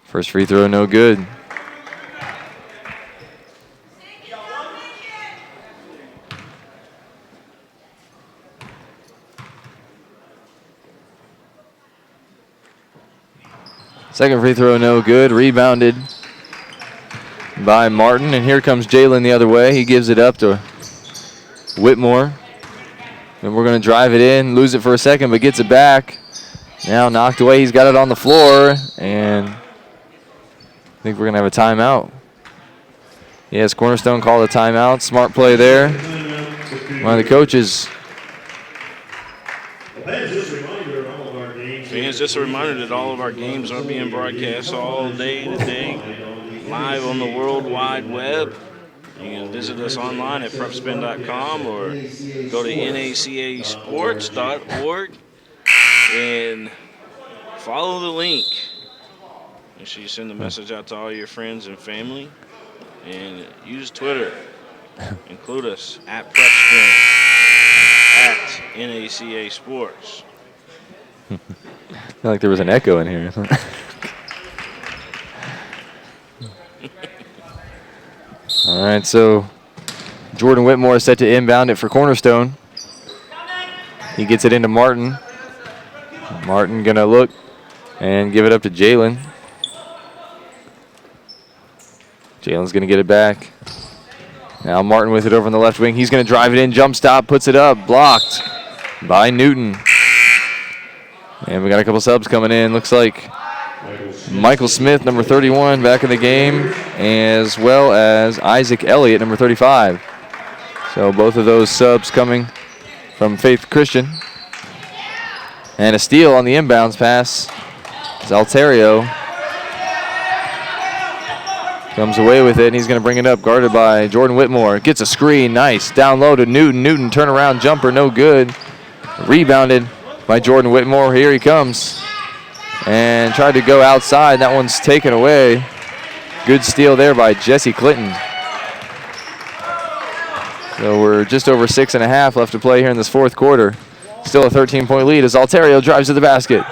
First free throw, no good. Second free throw, no good. Rebounded by Martin, and here comes Jalen the other way. He gives it up to Whitmore. And we're going to drive it in, lose it for a second, but gets it back. Now knocked away. He's got it on the floor, and I think we're going to have a timeout. Yes, Cornerstone called a timeout. Smart play there. One of the coaches. Fans, just a reminder that all of our games are being broadcast all day today, live on the World Wide Web. You can visit us online at PrepSpin.com or go to nacasports.org and follow the link. Make sure you send the message out to all your friends and family, and use Twitter. Include us at PrepSpin, at NACA Sports. I feel like there was an echo in here. All right, so Jordan Whitmore is set to inbound it for Cornerstone. He gets it into Martin. Martin gonna look and give it up to Jalen. Jalen's gonna get it back. Now Martin with it over on the left wing. He's gonna drive it in, jump stop, puts it up, blocked by Newton. And we got a couple subs coming in. Looks like Michael Smith, number 31, back in the game, as well as Isaac Elliott, number 35. So both of those subs coming from Faith Christian. And a steal on the inbounds pass. Zalterio comes away with it, and he's going to bring it up, guarded by Jordan Whitmore. Gets a screen, nice. Down low to Newton. Newton turnaround jumper, no good. Rebounded by Jordan Whitmore. Here he comes. And tried to go outside. That one's taken away. Good steal there by Jesse Clinton. So we're just over 6.5 left to play here in this fourth quarter. Still a 13-point lead as Alterio drives to the basket.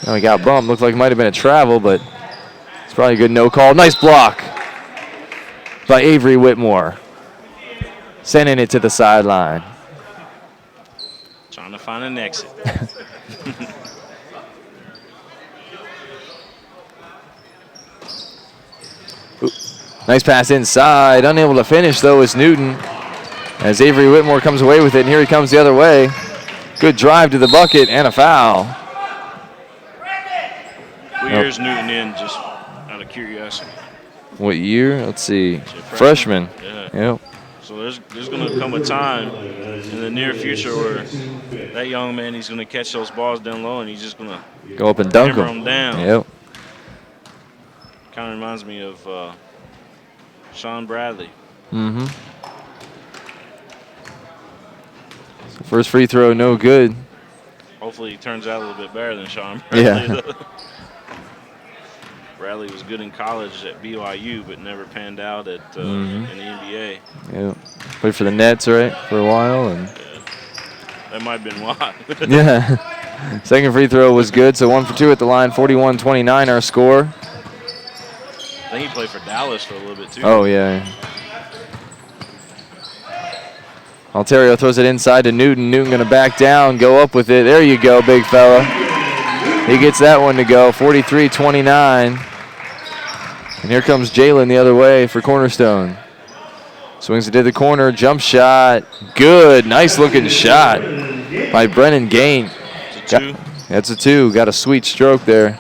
Oh, he got bumped. Looked like it might have been a travel, but it's probably a good no call. Nice block by Avery Whitmore. Sending it to the sideline. Trying to find an exit. Nice pass inside. Unable to finish, though, is Newton. As Avery Whitmore comes away with it, and here he comes the other way. Good drive to the bucket and a foul. What year is Newton in, just out of curiosity? What year? Let's see. Freshman. Yeah. Yep. So there's going to come a time in the near future where that young man, he's going to catch those balls down low, and he's just going to Go up and dunk hammer them. them down. Yep. Kind of reminds me of Sean Bradley. Mm-hmm. So first free throw, no good. Hopefully he turns out a little bit better than Sean Bradley. Yeah. Bradley was good in college at BYU, but never panned out at in the NBA. Yep. Played for the Nets, right, for a while. And that might have been why. yeah. Second free throw was good, so 1 for 2 at the line. 41-29 our score. I think he played for Dallas for a little bit, too. Oh, yeah. Alterio throws it inside to Newton. Newton going to back down, go up with it. There you go, big fella. He gets that one to go, 43-29. And here comes Jalen the other way for Cornerstone. Swings it to the corner, jump shot. Good, nice looking shot by Brennan Gain. That's a 2, got a sweet stroke there.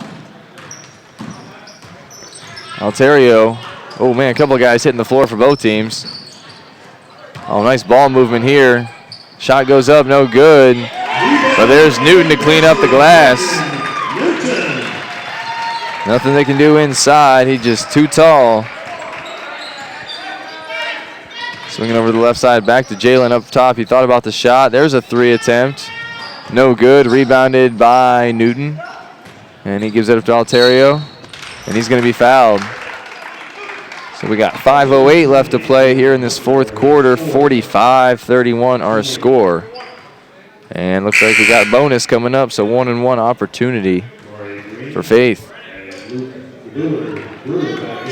Altario, oh man, a couple of guys hitting the floor for both teams. Oh, nice ball movement here. Shot goes up, no good. But there's Newton to clean up the glass. Nothing they can do inside. He's just too tall. Swinging over the left side, back to Jalen up top. He thought about the shot. There's a 3 attempt. No good. Rebounded by Newton. And he gives it up to Altario. And he's going to be fouled. So we got 5:08 left to play here in this fourth quarter. 45-31 our score. And looks like we got bonus coming up, so 1-and-1 opportunity for Faith.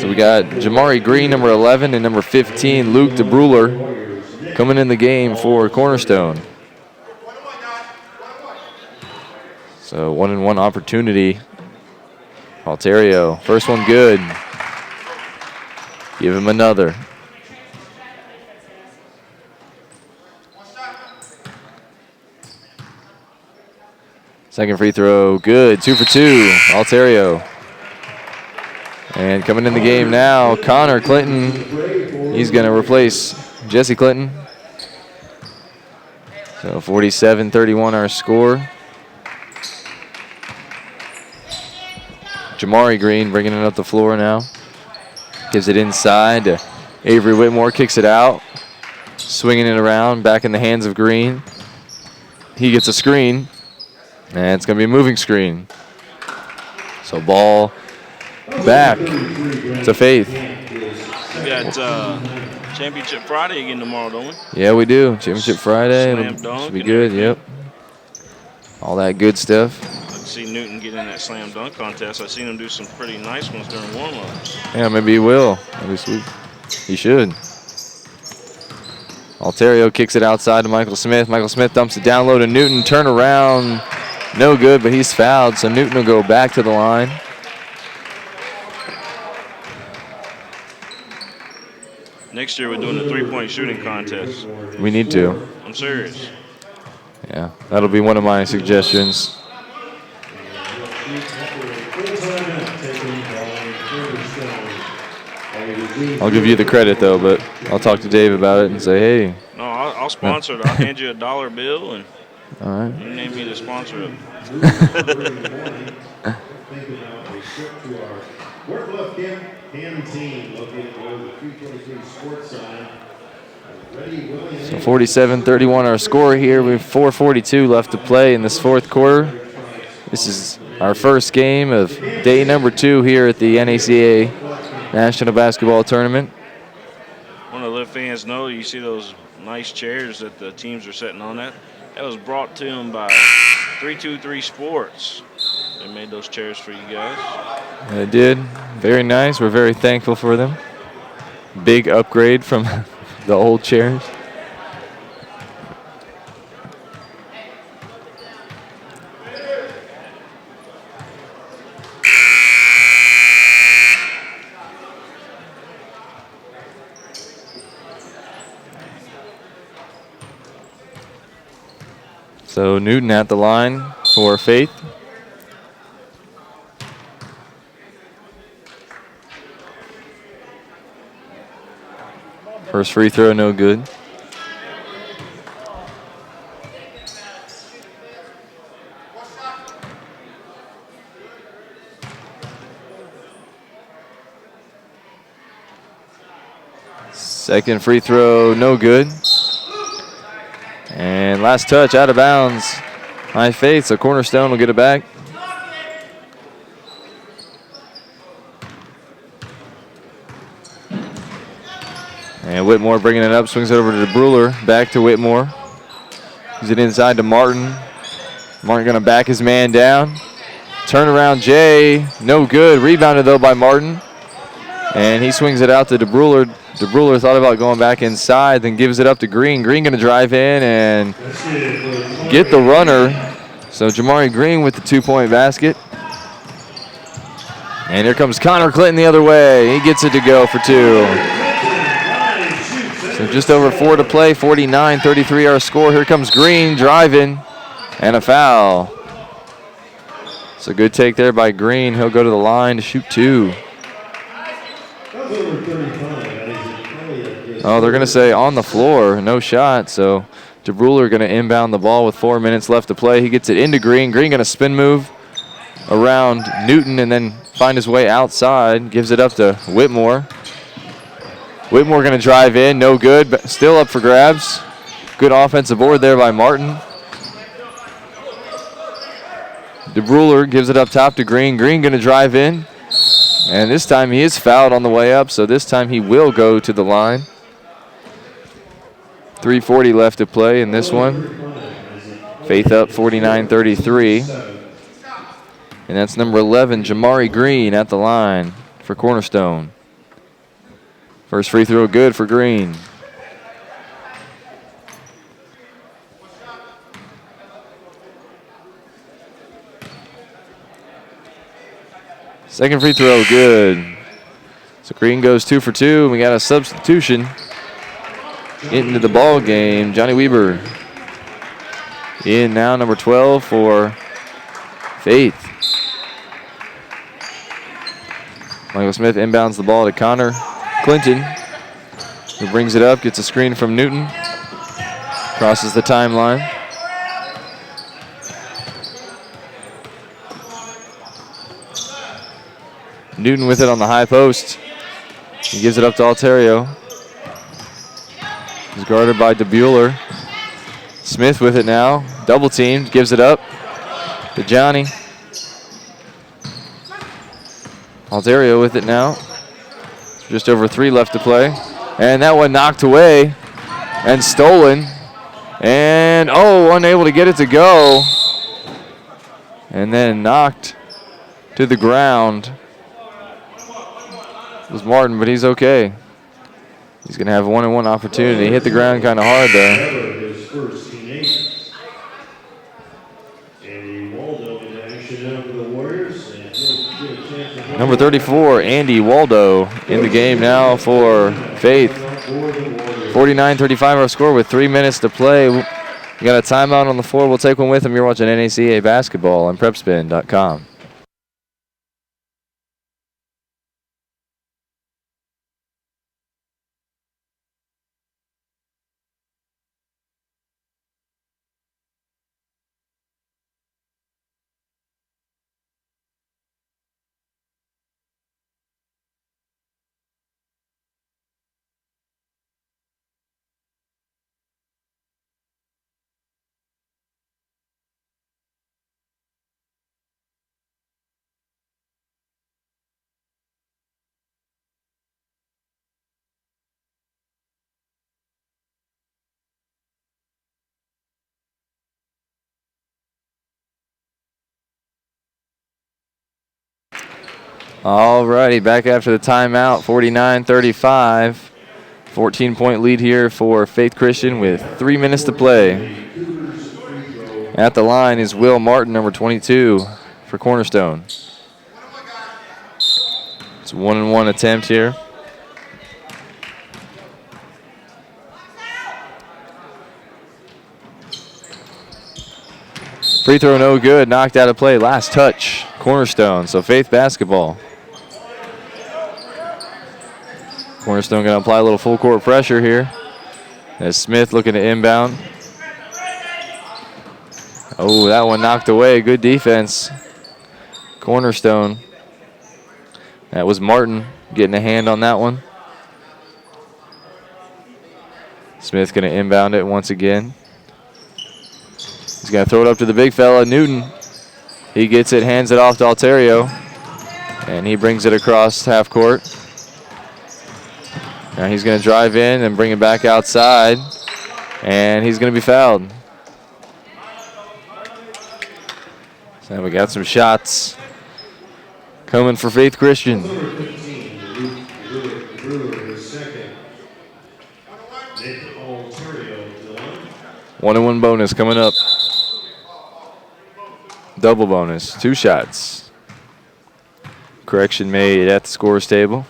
So we got Jamari Green, number 11, and number 15, Luke DeBruler, coming in the game for Cornerstone. So 1-and-1 opportunity. Altario, first one good. Give him another. Second free throw, good. 2 for 2, Altario. And coming in the game now, Connor Clinton. He's going to replace Jesse Clinton. So 47-31 our score. Jamari Green bringing it up the floor now. Gives it inside to Avery Whitmore, kicks it out. Swinging it around, back in the hands of Green. He gets a screen, and it's going to be a moving screen. So ball back to Faith. We got Championship Friday again tomorrow, don't we? Yeah, we do. Championship Friday. Slam dunk. Should be good, yep. All that good stuff. See Newton get in that slam dunk contest. I've seen him do some pretty nice ones during warm-ups. Yeah, maybe he will. Maybe sweet. He should. Altario kicks it outside to Michael Smith. Michael Smith dumps it down low to Newton. Turn around. No good, but he's fouled, so Newton will go back to the line. Next year we're doing the three-point shooting contest. We need to. I'm serious. Yeah, that'll be one of my suggestions. I'll give you the credit, though, but I'll talk to Dave about it and say, hey. No, I'll sponsor it. I'll hand you $1 bill, and all right. You name me to sponsor it. So 47-31 our score here. We have 4:42 left to play in this fourth quarter. This is our first game of day number 2 here at the NACA National Basketball Tournament. I want to let fans know, you see those nice chairs that the teams are sitting on that? That was brought to them by 323 Sports. They made those chairs for you guys. They did. Very nice. We're very thankful for them. Big upgrade from the old chairs. So Newton at the line for Faith. First free throw, no good. Second free throw, no good. And last touch, out of bounds. High Faith, so Cornerstone will get it back. And Whitmore bringing it up, swings it over to DeBruler, back to Whitmore. Gives it inside to Martin. Martin gonna back his man down. Turnaround Jay, no good. Rebounded though by Martin. And he swings it out to DeBruler. DeBruler thought about going back inside, then gives it up to Green. Green gonna drive in and get the runner. So Jamari Green with the 2-point basket. And here comes Connor Clinton the other way. He gets it to go for 2. So just over 4 to play, 49-33 our score. Here comes Green driving and a foul. So good take there by Green. He'll go to the line to shoot 2. Oh, they're going to say on the floor, no shot. So DeBruler going to inbound the ball with 4 minutes left to play. He gets it into Green. Green going to spin move around Newton and then find his way outside. Gives it up to Whitmore. Whitmore going to drive in. No good, but still up for grabs. Good offensive board there by Martin. DeBruler gives it up top to Green. Green going to drive in. And this time he is fouled on the way up, so this time he will go to the line. 3:40 left to play in this one. Faith up 49-33. And that's number 11, Jamari Green, at the line for Cornerstone. First free throw good for Green. Second free throw, good. So Green goes 2 for 2. We got a substitution into the ball game. Johnny Weber in now, number 12 for Faith. Michael Smith inbounds the ball to Connor Clinton, who brings it up, gets a screen from Newton, crosses the timeline. Newton with it on the high post. He gives it up to Alterio. He's guarded by DeBueller. Smith with it now. Double teamed. Gives it up to Johnny. Alterio with it now. Just over 3 left to play. And that one knocked away and stolen. And, unable to get it to go. And then knocked to the ground. It was Martin, but he's okay. He's going to have a 1-on-1 opportunity. Hit the ground kind of hard there. Number 34, Andy Waldo, in the game now for Faith. 49-35 our score with 3 minutes to play. We got a timeout on the floor. We'll take one with them. You're watching NACA basketball on PrepSpin.com. All righty, back after the timeout, 49-35. 14-point lead here for Faith Christian with 3 minutes to play. At the line is Will Martin, number 22 for Cornerstone. It's a 1-on-1 attempt here. Free throw no good, knocked out of play. Last touch, Cornerstone, so Faith basketball. Cornerstone going to apply a little full court pressure here. As Smith looking to inbound. Oh, that one knocked away. Good defense. Cornerstone. That was Martin getting a hand on that one. Smith going to inbound it once again. He's going to throw it up to the big fella, Newton. He gets it, hands it off to Alterio. And he brings it across half court. Now he's going to drive in and bring it back outside. And he's going to be fouled. So we got some shots coming for Faith Christian. 1-on-1 bonus coming up. double bonus. 2 shots. Correction made at the scores table.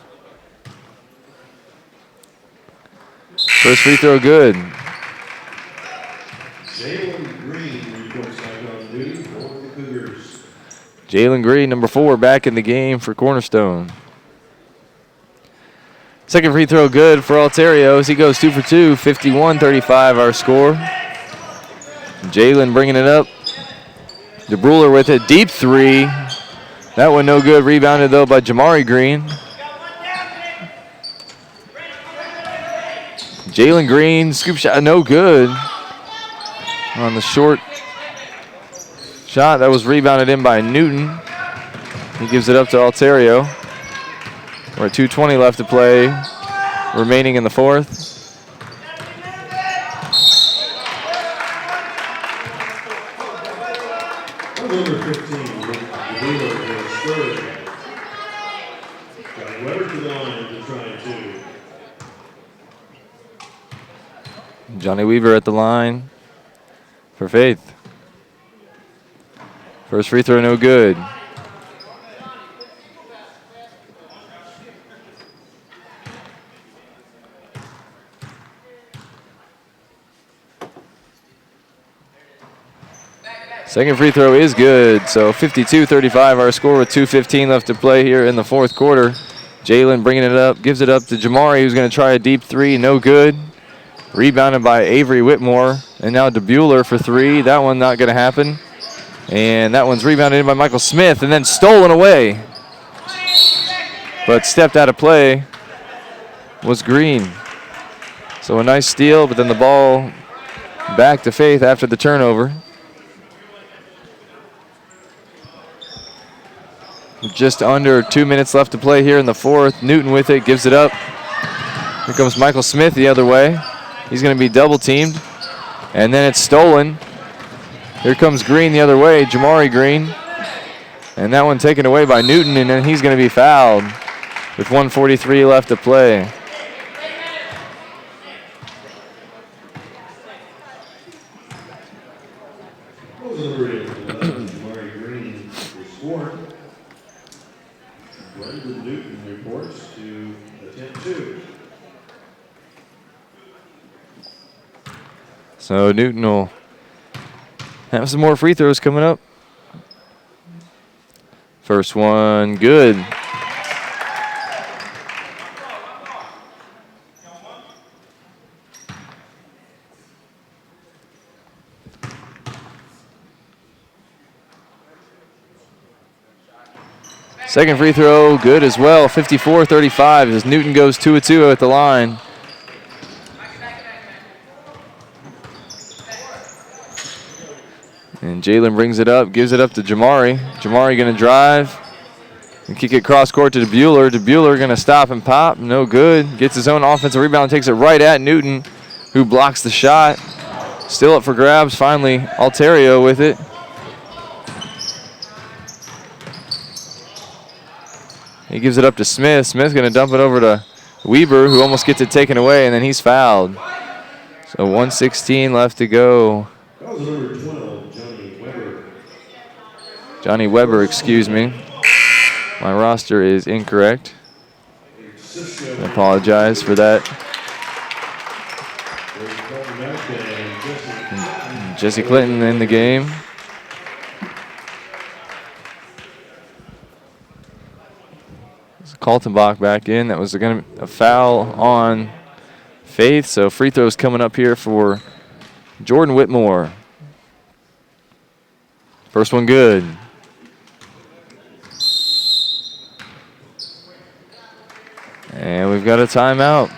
First free throw good. Jalen Green reports back on duty for the Cougars. Jalen Green, number 4, back in the game for Cornerstone. Second free throw good for Alterios. He goes 2 for 2, 51-35 our score. Jalen bringing it up. DeBruler with it, deep 3. That one no good, rebounded though by Jamari Green. Jalen Green, scoop shot, no good. On the short shot, that was rebounded in by Newton. He gives it up to Alterio. We're at 2:20 left to play, remaining in the fourth. Number 15, the dealer is third. Johnny Weber to the line to try 2. Johnny Weaver at the line for Faith. First free throw, no good. Second free throw is good, so 52-35 our score with 2:15 left to play here in the fourth quarter. Jalen bringing it up, gives it up to Jamari, who's going to try a deep 3, no good. Rebounded by Avery Whitmore, and now DeBueller for 3. That one not going to happen. And that one's rebounded in by Michael Smith and then stolen away. But stepped out of play was Green. So a nice steal, but then the ball back to Faith after the turnover. Just under 2 minutes left to play here in the fourth. Newton with it, gives it up. Here comes Michael Smith the other way. He's going to be double teamed. And then it's stolen. Here comes Green the other way, Jamari Green. And that one taken away by Newton, and then he's going to be fouled with 1:43 left to play. Jamari Green is scored. Brendan Newton reports to attempt 2. So Newton will have some more free throws coming up. First one, good. Second free throw, good as well. 54-35 as Newton goes 2 of 2 at the line. And Jalen brings it up, gives it up to Jamari. Jamari going to drive and kick it cross court to DeBueller. DeBueller going to stop and pop, no good. Gets his own offensive rebound, takes it right at Newton, who blocks the shot. Still up for grabs, finally Alterio with it. He gives it up to Smith. Smith's going to dump it over to Weber, who almost gets it taken away, and then he's fouled. So 1:16 left to go. That was number 12, Johnny Weber. Johnny Weber, excuse me. My roster is incorrect. I apologize for that. Jesse Clinton in the game. Kaltenbach back in. That was going to be a foul on Faith. So free throws coming up here for Jordan Whitmore. First one good. And we've got a timeout.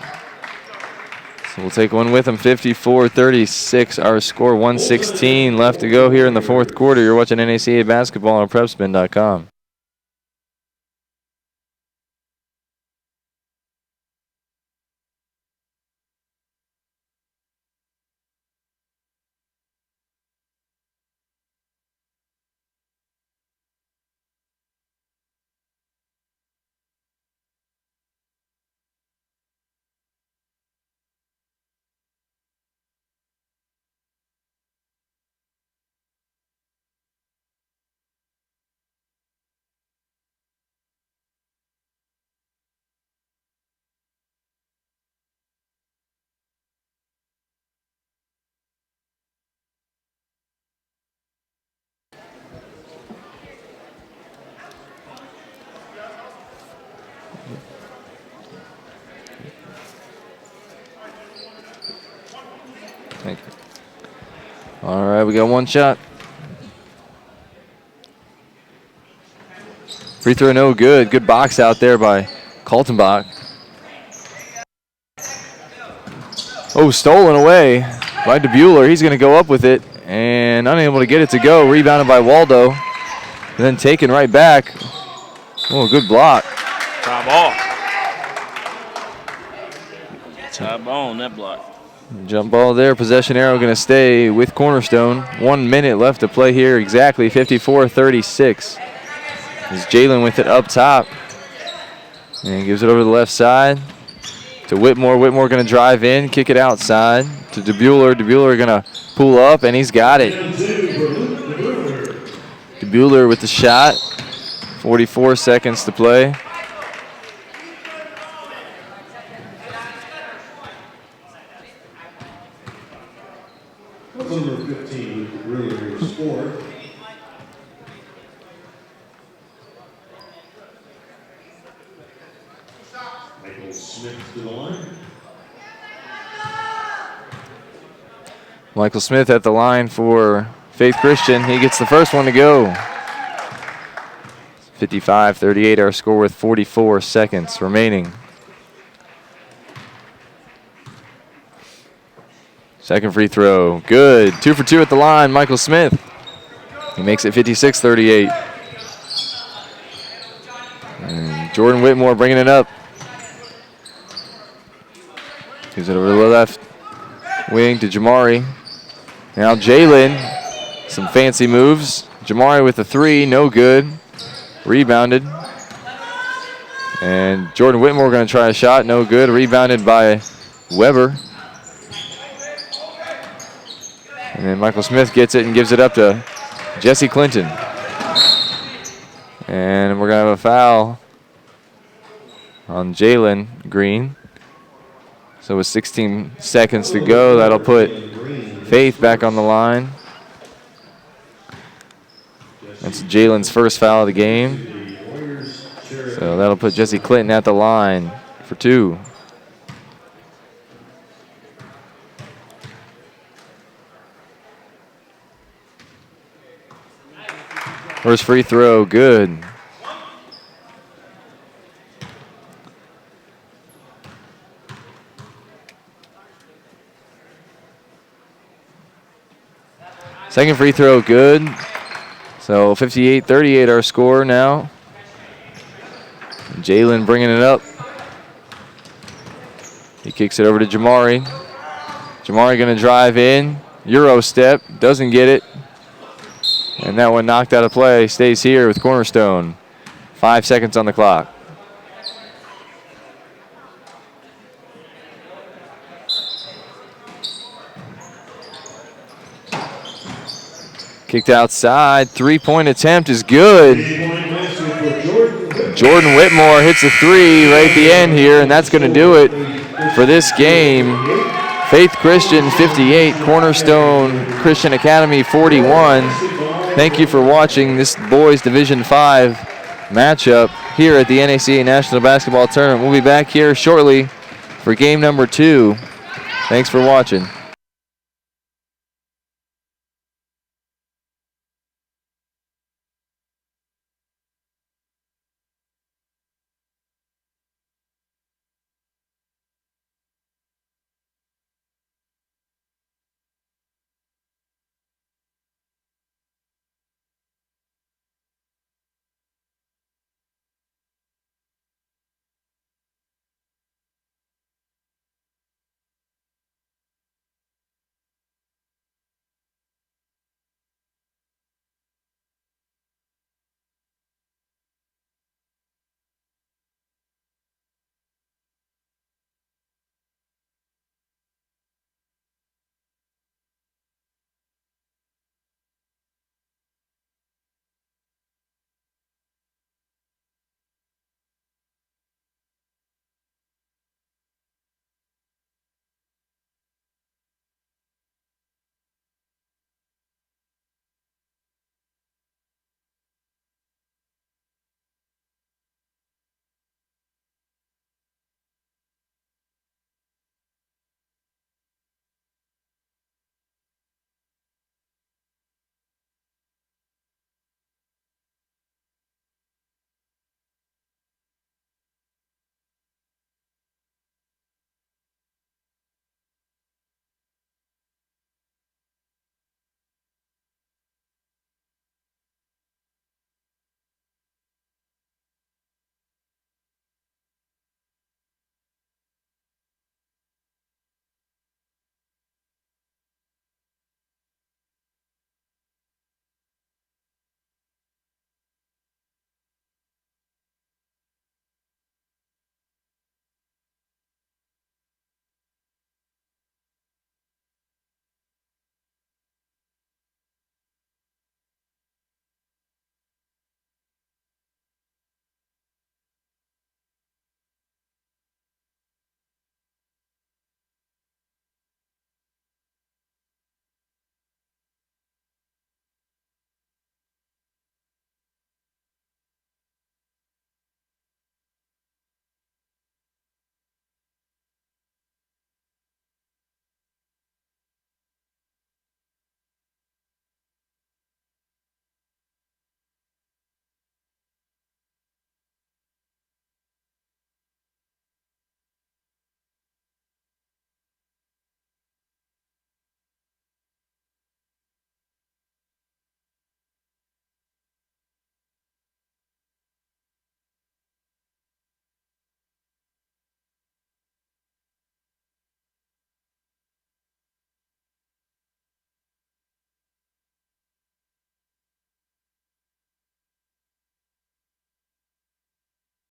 So we'll take one with him. 54-36 our score. 1:16 left to go here in the fourth quarter. You're watching NACA basketball on PrepSpin.com. Thank you. All right, we got one shot. Free throw no good. Good box out there by Kaltenbach. Oh, stolen away by DeBuehler. He's going to go up with it and unable to get it to go. Rebounded by Waldo. And then taken right back. Oh, good block. Top ball. Top ball on that block. Jump ball there. Possession arrow going to stay with Cornerstone. 1 minute left to play here. Exactly 54-36. As Jalen with it up top. And gives it over to the left side to Whitmore. Whitmore going to drive in, kick it outside to DeBuehler. DeBuehler going to pull up, and he's got it. DeBuehler with the shot. 44 seconds to play. Number 15, Brewer score. Michael Smith to the line. Michael Smith at the line for Faith Christian. He gets the first one to go. 55-38 our score with 44 seconds remaining. Second free throw, good. 2 for 2 at the line, Michael Smith. He makes it 56-38. And Jordan Whitmore bringing it up. Gives it over to the left wing to Jamari. Now Jalen, some fancy moves. Jamari with a 3, no good. Rebounded. And Jordan Whitmore going to try a shot, no good. Rebounded by Weber. And then Michael Smith gets it and gives it up to Jesse Clinton. And we're going to have a foul on Jalen Green. So with 16 seconds to go, that'll put Faith back on the line. That's Jalen's first foul of the game. So that'll put Jesse Clinton at the line for 2. First free throw, good. Second free throw, good. So 58-38 our score now. Jalen bringing it up. He kicks it over to Jamari. Jamari going to drive in. Euro step, doesn't get it. And that one knocked out of play. Stays here with Cornerstone. 5 seconds on the clock. Kicked outside. 3-point attempt is good. Jordan Whitmore hits a 3 right at the end here, and that's going to do it for this game. Faith Christian 58, Cornerstone Christian Academy 41. Thank you for watching this boys Division 5 matchup here at the NACA National Basketball Tournament. We'll be back here shortly for game number 2. Thanks for watching.